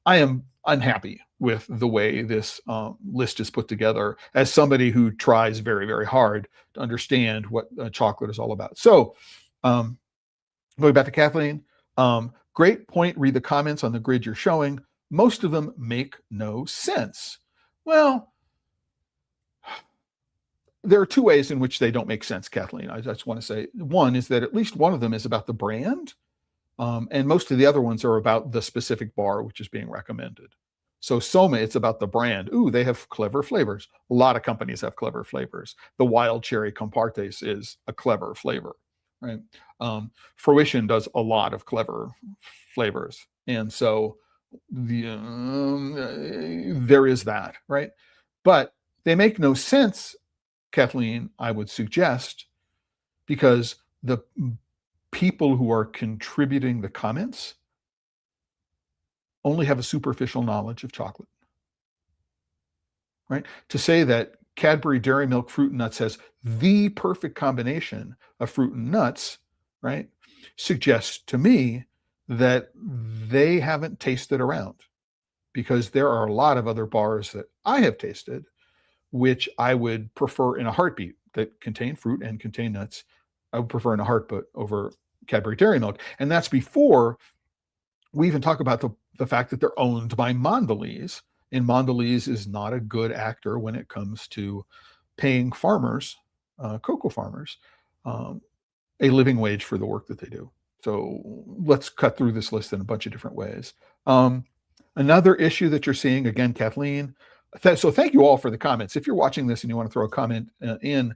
I am unhappy with the way this list is put together as somebody who tries very, very hard to understand what chocolate is all about. So going back to Kathleen, great point. Read the comments on the grid you're showing. Most of them make no sense. Well, there are 2 ways in which they don't make sense, Kathleen. I just want to say one is that at least one of them is about the brand, and most of the other ones are about the specific bar which is being recommended. So Soma, it's about the brand. Ooh, they have clever flavors. A lot of companies have clever flavors. The wild cherry compartes is a clever flavor, right? Fruition does a lot of clever flavors, and so there is that, right? But they make no sense, Kathleen, I would suggest, because the people who are contributing the comments only have a superficial knowledge of chocolate, right? To say that Cadbury Dairy Milk Fruit and Nuts has the perfect combination of fruit and nuts, right, suggests to me that they haven't tasted around, because there are a lot of other bars that I have tasted which I would prefer in a heartbeat that contain fruit and contain nuts. I would prefer in a heartbeat over Cadbury Dairy Milk. And that's before we even talk about the fact that they're owned by Mondelez. And Mondelez is not a good actor when it comes to paying farmers, cocoa farmers, a living wage for the work that they do. So let's cut through this list in a bunch of different ways. Another issue that you're seeing, again, Kathleen, so thank you all for the comments. If you're watching this and you want to throw a comment in,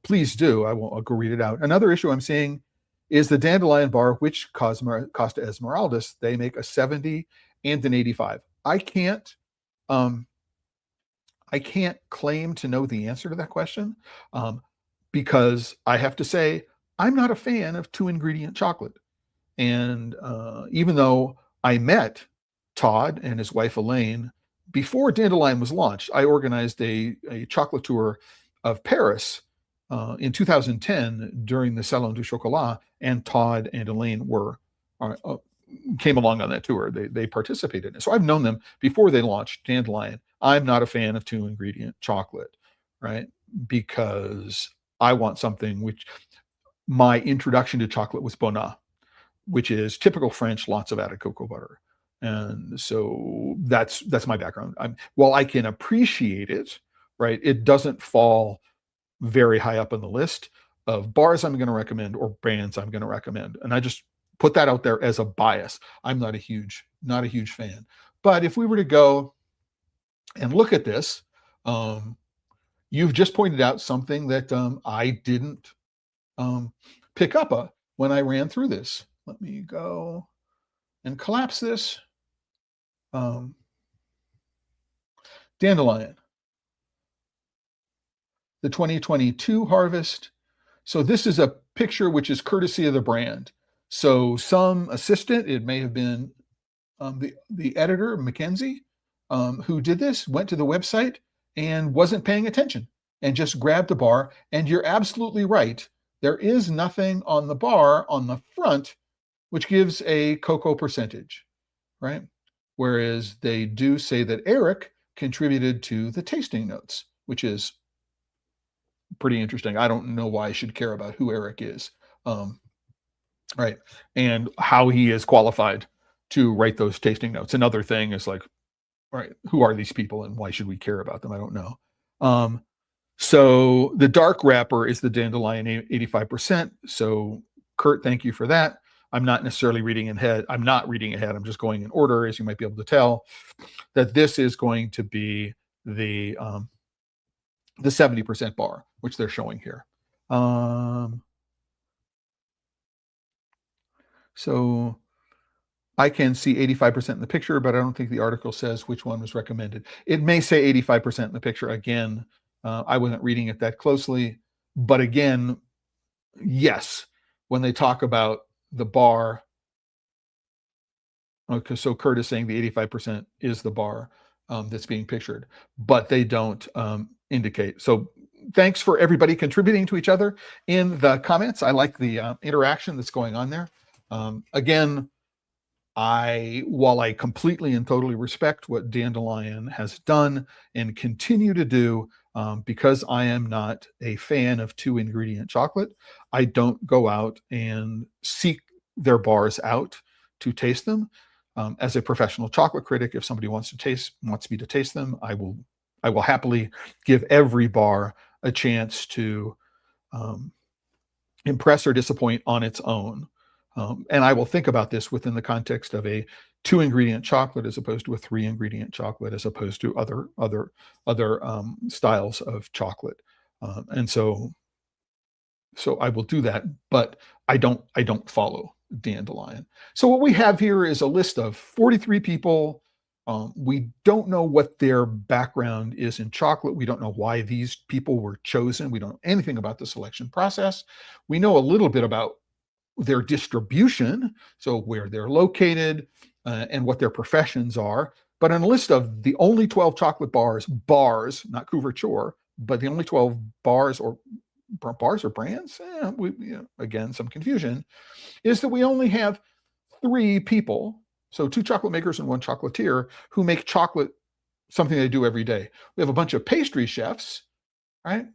please do. I'll go read it out. Another issue I'm seeing is the Dandelion bar, which Costa Esmeraldas, they make a 70 and an 85. I can't claim to know the answer to that question because I have to say I'm not a fan of 2-ingredient chocolate. And even though I met Todd and his wife Elaine before Dandelion was launched, I organized a chocolate tour of Paris in 2010 during the Salon du Chocolat, and Todd and Elaine came along on that tour. They participated in it. So I've known them before they launched Dandelion. I'm not a fan of 2-ingredient chocolate, right? Because I want something which my introduction to chocolate was Bona, which is typical French, lots of added cocoa butter. And so that's my background. While I can appreciate it, right, it doesn't fall very high up on the list of bars I'm going to recommend or brands I'm going to recommend. And I just put that out there as a bias. I'm not a huge fan. But if we were to go and look at this, you've just pointed out something that I didn't pick up when I ran through this. Let me go and collapse this. Dandelion, the 2022 harvest. So this is a picture which is courtesy of the brand. So some assistant, it may have been the editor, Mackenzie, who did this, went to the website and wasn't paying attention and just grabbed the bar. And you're absolutely right. There is nothing on the bar on the front which gives a cocoa percentage, right? Whereas they do say that Eric contributed to the tasting notes, which is pretty interesting. I don't know why I should care about who Eric is, right? And how he is qualified to write those tasting notes. Another thing is like, right, who are these people and why should we care about them? I don't know. So the dark wrapper is the dandelion 85%. So Kurt, thank you for that. I'm not necessarily reading ahead. I'm not reading ahead. I'm just going in order, as you might be able to tell, that this is going to be the 70% bar, which they're showing here. So I can see 85% in the picture, but I don't think the article says which one was recommended. It may say 85% in the picture. Again, I wasn't reading it that closely, but again, yes, when they talk about the bar, okay, so Kurt is saying the 85% is the bar that's being pictured, but they don't indicate. So thanks for everybody contributing to each other in the comments. I like the interaction that's going on there. Again, while I completely and totally respect what Dandelion has done and continue to do, because I am not a fan of 2-ingredient chocolate, I don't go out and seek their bars out to taste them. As a professional chocolate critic, if somebody wants me to taste them, I will happily give every bar a chance to impress or disappoint on its own. And I will think about this within the context of a 2-ingredient chocolate as opposed to a 3-ingredient chocolate, as opposed to other styles of chocolate. And so I will do that, but I don't follow Dandelion. So what we have here is a list of 43 people. We don't know what their background is in chocolate. We don't know why these people were chosen. We don't know anything about the selection process. We know a little bit about their distribution, so where they're located and what their professions are. But on a list of the only 12 chocolate bars, not couverture, but the only 12 bars or brands, again, some confusion, is that we only have 3 people, so 2 chocolate makers and 1 chocolatier, who make chocolate something they do every day. We have a bunch of pastry chefs, right?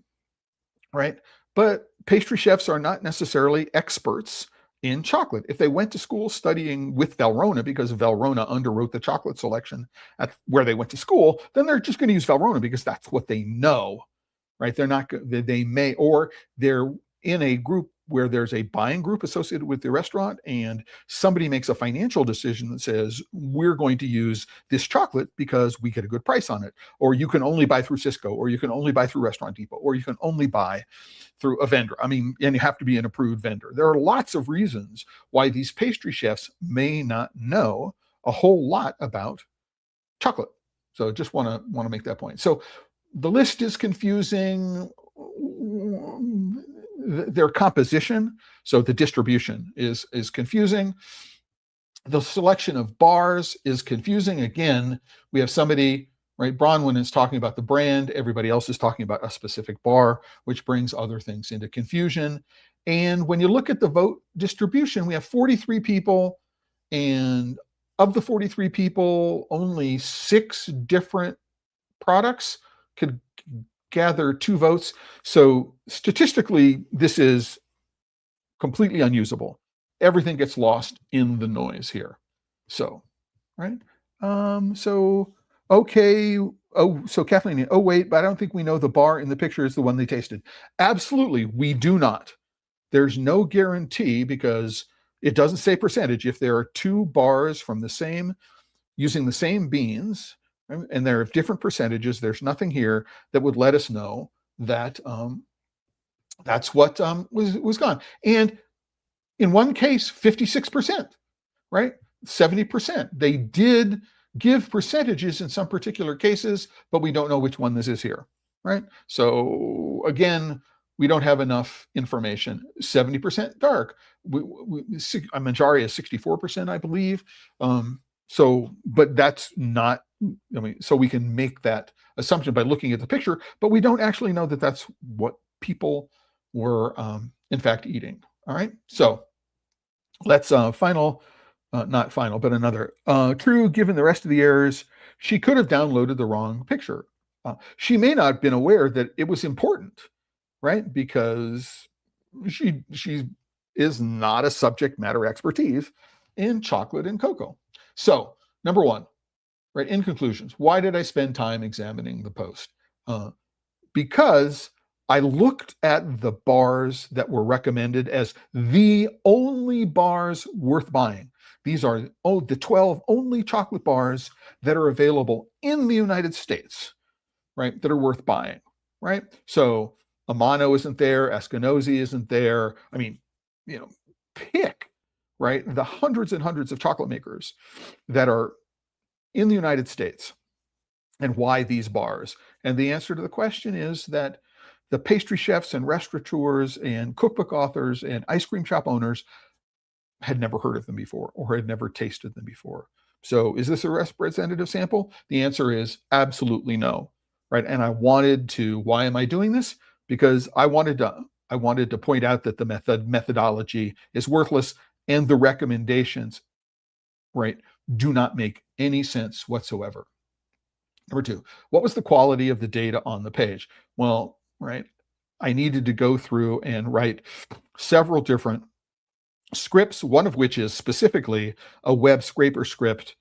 But pastry chefs are not necessarily experts in chocolate. If they went to school studying with Valrhona, because Valrhona underwrote the chocolate selection at where they went to school, then they're just going to use Valrhona because that's what they know, right? They're not, they may, or they're in a group where there's a buying group associated with the restaurant and somebody makes a financial decision that says, we're going to use this chocolate because we get a good price on it, or you can only buy through Cisco, or you can only buy through Restaurant Depot, or you can only buy through a vendor. I mean, and you have to be an approved vendor. There are lots of reasons why these pastry chefs may not know a whole lot about chocolate. So just want to make that point. So the list is confusing. Their composition, so the distribution is confusing. The selection of bars is confusing. Again, we have somebody, right? Bronwyn is talking about the brand. Everybody else is talking about a specific bar, which brings other things into confusion. And when you look at the vote distribution, we have 43 people, and of the 43 people, only 6 different products could gather 2 votes. So statistically, this is completely unusable. Everything gets lost in the noise here. So, right? So, okay. Oh, so Kathleen, oh, wait, but I don't think we know the bar in the picture is the one they tasted. Absolutely, we do not. There's no guarantee because it doesn't say percentage. If there are 2 bars from the same, using the same beans, right, and they're of different percentages, there's nothing here that would let us know that that's what was gone. And in one case, 56%, right? 70%. They did give percentages in some particular cases, but we don't know which one this is here, right? So again, we don't have enough information. 70% dark. Manjari is 64%, I believe. But that's not, I mean, so we can make that assumption by looking at the picture, but we don't actually know that that's what people were in fact eating. All right, so let's not final, but another. True, given the rest of the errors, she could have downloaded the wrong picture. She may not have been aware that it was important, right? Because she is not a subject matter expertise in chocolate and cocoa. So, number one, right, in conclusions, why did I spend time examining the post? Because I looked at the bars that were recommended as the only bars worth buying. These are the 12 only chocolate bars that are available in the United States, right, that are worth buying, right? So Amano isn't there, Eskenazi isn't there. I mean, pick, right, the hundreds and hundreds of chocolate makers that are in the United States, and why these bars. And the answer to the question is that the pastry chefs and restaurateurs and cookbook authors and ice cream shop owners had never heard of them before or had never tasted them before. So is this a representative sample? The answer is absolutely no, right? And why am I doing this? Because I wanted to point out that the methodology is worthless and the recommendations, right, do not make any sense whatsoever. Number 2, what was the quality of the data on the page? Well, right, I needed to go through and write several different scripts, one of which is specifically a web scraper script,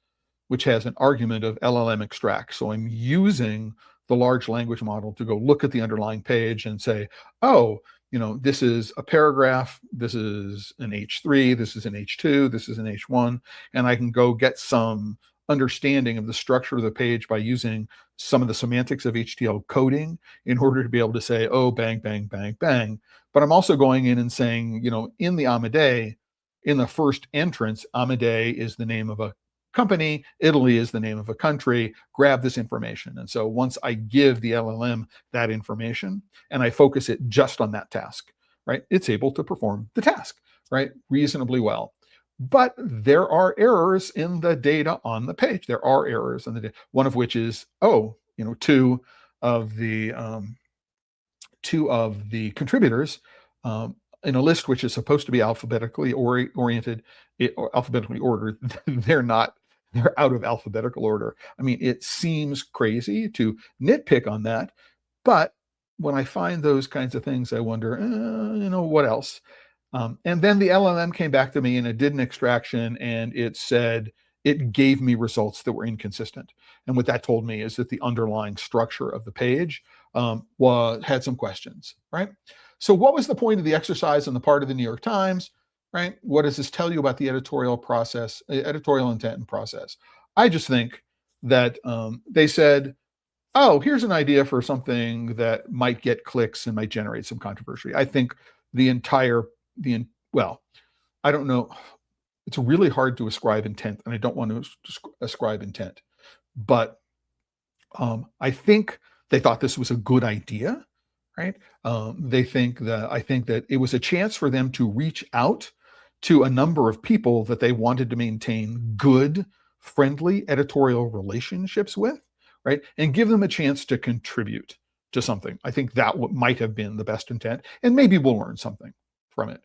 which has an argument of LLM extract. So I'm using the large language model to go look at the underlying page and say, oh, this is a paragraph, this is an H3, this is an H2, this is an H1, and I can go get some understanding of the structure of the page by using some of the semantics of HTML coding in order to be able to say, oh, bang, bang, bang, bang. But I'm also going in and saying, in the Amade, in the first entrance, Amade is the name of a company, Italy is the name of a country, grab this information. And so once I give the LLM that information and I focus it just on that task, right, it's able to perform the task, right, reasonably well. But there are errors in the data on the page. There are errors in the data, one of which is, two of the contributors in a list which is supposed to be alphabetically oriented, or alphabetically ordered, they're not. They're out of alphabetical order. I mean, it seems crazy to nitpick on that, but when I find those kinds of things, I wonder, what else? And then the LLM came back to me and it did an extraction and it gave me results that were inconsistent. And what that told me is that the underlying structure of the page had some questions, right? So what was the point of the exercise on the part of the New York Times, right? What does this tell you about the editorial process, editorial intent and process? I just think that they said, oh, here's an idea for something that might get clicks and might generate some controversy. I think I don't know. It's really hard to ascribe intent, and I don't want to ascribe intent. But I think they thought this was a good idea, right? I think that it was a chance for them to reach out to a number of people that they wanted to maintain good, friendly editorial relationships with, right? And give them a chance to contribute to something. I think that might have been the best intent, and maybe we'll learn something from it.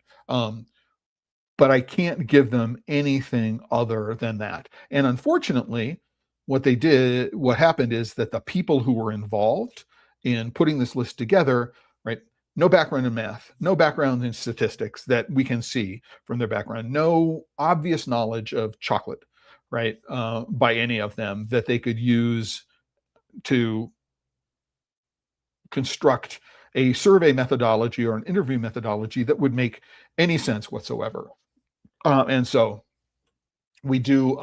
But I can't give them anything other than that. And unfortunately, what happened is that the people who were involved in putting this list together, right? No background in math, no background in statistics that we can see from their background, no obvious knowledge of chocolate, right? By any of them that they could use to construct a survey methodology or an interview methodology that would make any sense whatsoever. And so we do,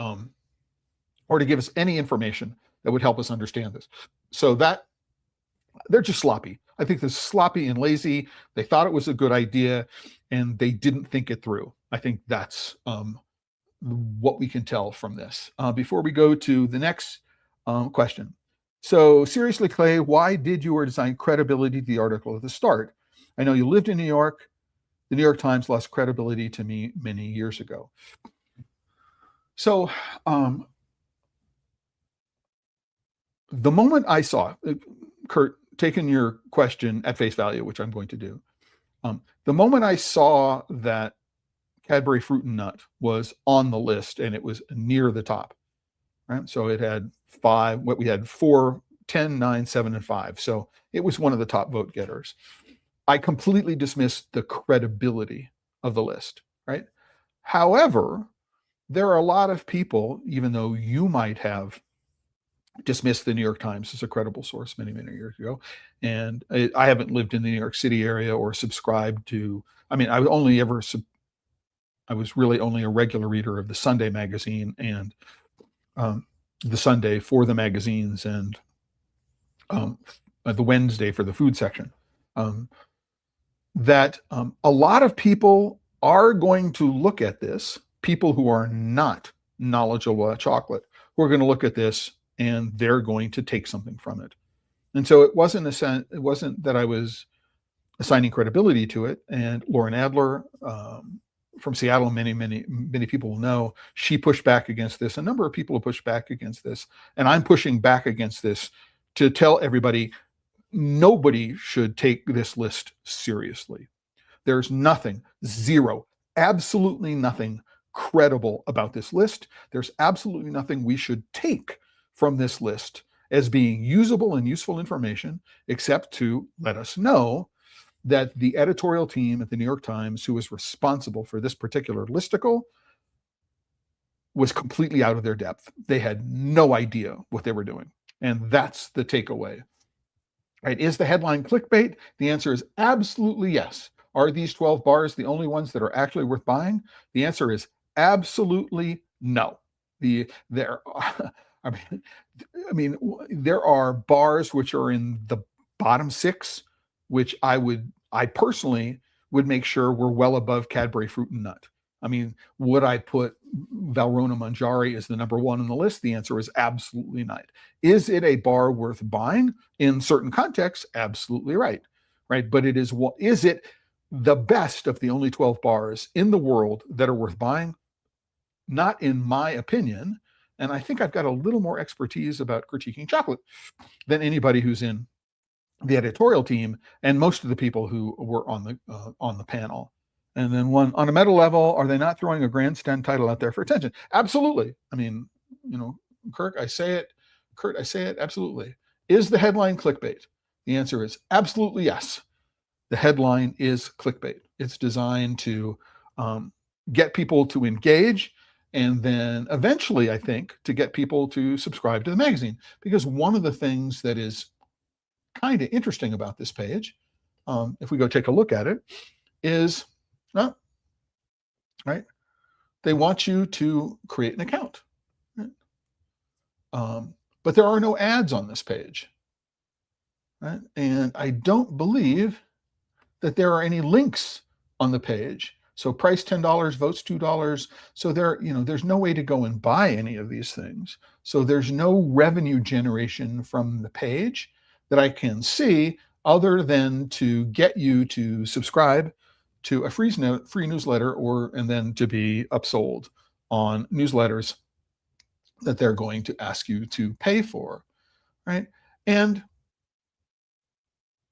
or to give us any information that would help us understand this. So that they're just sloppy. I think they're sloppy and lazy. They thought it was a good idea and they didn't think it through. I think that's what we can tell from this. Before we go to the next question. So seriously, Clay, why did you assign credibility to the article at the start? I know you lived in New York. The New York Times lost credibility to me many years ago. So the moment I saw, Kurt, taking your question at face value, which I'm going to do, the moment I saw that Cadbury Fruit and Nut was on the list and it was near the top, right? So it had we had 4, 10, 9, 7, and 5. So it was one of the top vote getters. I completely dismissed the credibility of the list, right? However, there are a lot of people, even though you might have dismissed the New York Times as a credible source many, many years ago. And I haven't lived in the New York City area or subscribed to, I mean, I was really only a regular reader of the Sunday magazine and the Sunday for the magazines and the Wednesday for the food section. That a lot of people are going to look at this, people who are not knowledgeable about chocolate, who are going to look at this and they're going to take something from it. And so it wasn't that I was assigning credibility to it. And Lauren Adler from Seattle, many people will know, she pushed back against this. A number of people have pushed back against this. And I'm pushing back against this to tell everybody, nobody should take this list seriously. There's nothing, zero, absolutely nothing credible about this list. There's absolutely nothing we should take from this list as being usable and useful information, except to let us know that the editorial team at the New York Times, who was responsible for this particular listicle, was completely out of their depth. They had no idea what they were doing. And that's the takeaway. Right? Is the headline clickbait? The answer is absolutely yes. Are these 12 bars the only ones that are actually worth buying? The answer is absolutely no. I mean, there are bars which are in the bottom 6, which I personally would make sure were well above Cadbury Fruit and Nut. I mean, would I put Valrhona Mangiare as the number 1 on the list? The answer is absolutely not. Is it a bar worth buying in certain contexts? Absolutely right. Right. But is it the best of the only 12 bars in the world that are worth buying? Not in my opinion. And I think I've got a little more expertise about critiquing chocolate than anybody who's in the editorial team and most of the people who were on the panel. And then on a meta level, are they not throwing a grandstand title out there for attention? Absolutely. I mean, Kurt, I say it, absolutely. Is the headline clickbait? The answer is absolutely yes. The headline is clickbait. It's designed to get people to engage, and then eventually, I think, to get people to subscribe to the magazine. Because one of the things that is kind of interesting about this page, if we go take a look at it, is, well, right, they want you to create an account. Right? But there are no ads on this page. Right? And I don't believe that there are any links on the page. So price $10, votes $2. So there's no way to go and buy any of these things. So there's no revenue generation from the page that I can see other than to get you to subscribe to a free newsletter and then to be upsold on newsletters that they're going to ask you to pay for, right? And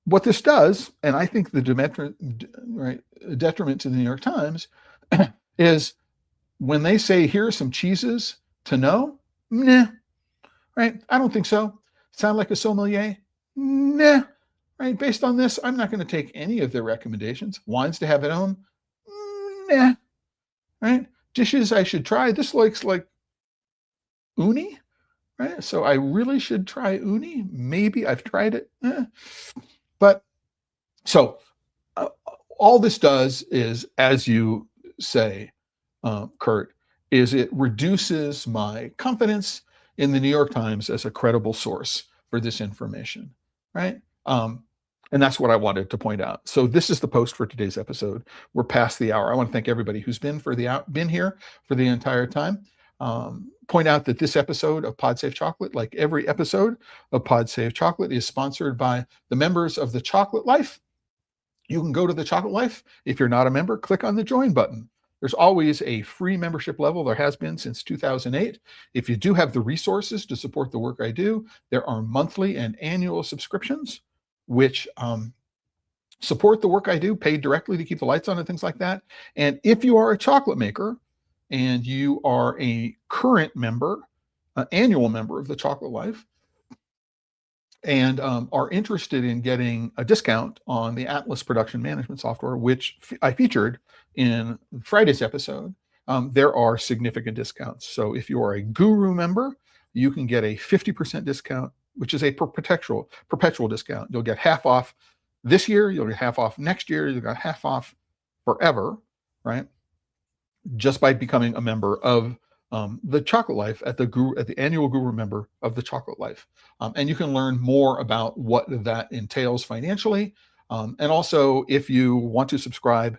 what this does, and I think the detriment to the New York Times is when they say, here are some cheeses to know, nah, right? I don't think so. Sound like a sommelier? Nah, right? Based on this, I'm not going to take any of their recommendations. Wines to have at home, nah, right? Dishes I should try. This looks like uni, right? So I really should try uni. Maybe I've tried it, but so uh, all this does is, as you say, Kurt, is it reduces my confidence in the New York Times as a credible source for this information, right? And that's what I wanted to point out. So this is the post for today's episode. We're past the hour. I want to thank everybody who's been here for the entire time. Point out that this episode of Pod Safe Chocolate, like every episode of Pod Safe Chocolate, is sponsored by the members of the Chocolate Life. You can go to the Chocolate Life. If you're not a member, click on the join button. There's always a free membership level. There has been since 2008. If you do have the resources to support the work I do, there are monthly and annual subscriptions, which support the work I do, paid directly to keep the lights on and things like that. And if you are a chocolate maker and you are a current member, an annual member of the Chocolate Life, and are interested in getting a discount on the Atlas production management software, which I featured in Friday's episode, there are significant discounts. So if you are a Guru member, you can get a 50% discount, which is a perpetual discount. You'll get half off this year, you'll get half off next year, you'll get half off forever, right? Just by becoming a member of the Chocolate Life at the annual Guru member of the Chocolate Life. And you can learn more about what that entails financially. And also, if you want to subscribe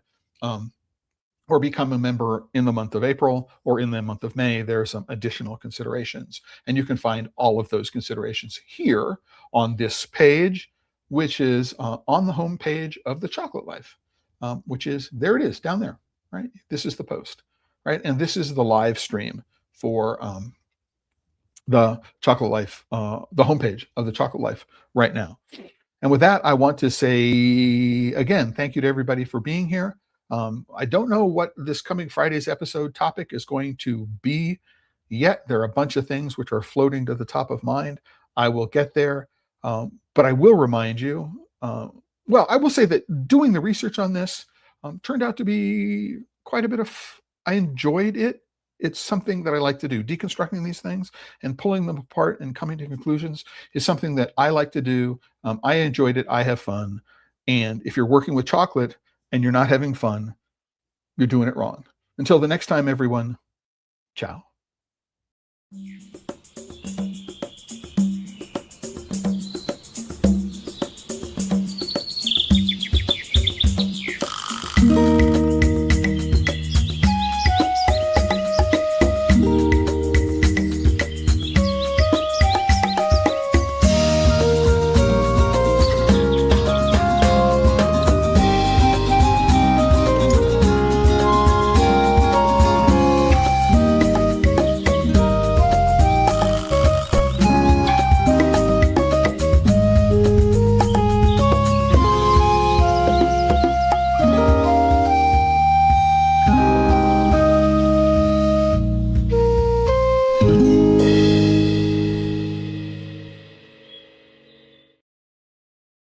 or become a member in the month of April or in the month of May, there are some additional considerations. And you can find all of those considerations here on this page, which is on the home page of the Chocolate Life, which is, there it is down there, right? This is the post, right? And this is the live stream for the Chocolate Life, the homepage of the Chocolate Life right now. And with that, I want to say again, thank you to everybody for being here. I don't know what this coming Friday's episode topic is going to be yet. There are a bunch of things which are floating to the top of mind. I will get there. But I will remind you, well, I will say that doing the research on this turned out to be quite a bit of, I enjoyed it. It's something that I like to do. Deconstructing these things and pulling them apart and coming to conclusions is something that I like to do. I enjoyed it. I have fun. And if you're working with chocolate and you're not having fun, you're doing it wrong. Until the next time, everyone, ciao.